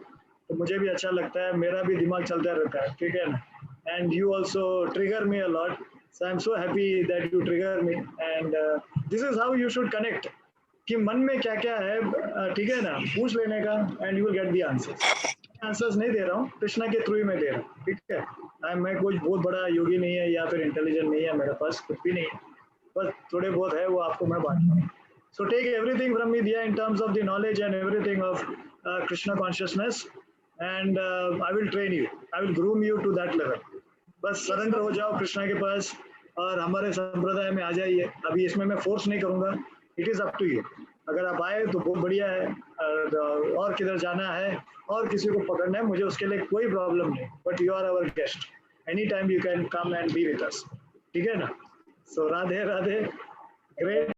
तो मुझे भी अच्छा लगता है. मेरा भी दिमाग चलता रहता है. ठीक है ना. And you also trigger me a lot. So I'm so happy that you trigger me, and this is how you should connect. कि मन में क्या क्या है, ठीक है ना, पूछ लेने का, and you will get the answers. Answers नहीं दे रहा हूँ, कृष्णा के थ्रू ही मैं दे रहा हूँ. ठीक है. मैं कोई बहुत बड़ा योगी नहीं है या फिर इंटेलिजेंट नहीं है, मेरे पास कुछ भी नहीं है, बस थोड़े बहुत है वो आपको मैं बांट रहा हूँ. So take everything from me Diya in terms of the knowledge and everything of Krishna consciousness, and I will train you. I will groom you to that level. बस सरेंडर हो जाओ कृष्णा के पास और हमारे संप्रदाय में आ जाइए. अभी इसमें मैं फोर्स नहीं करूंगा. It is up to you. अगर आप आए तो बहुत बढ़िया है, और किधर जाना है और किसी को पकड़ना है, मुझे उसके लिए कोई प्रॉब्लम नहीं. But you are our guest. Any time you can come and be with us. ठीक है ना. सो राधे राधे. ग्रेट.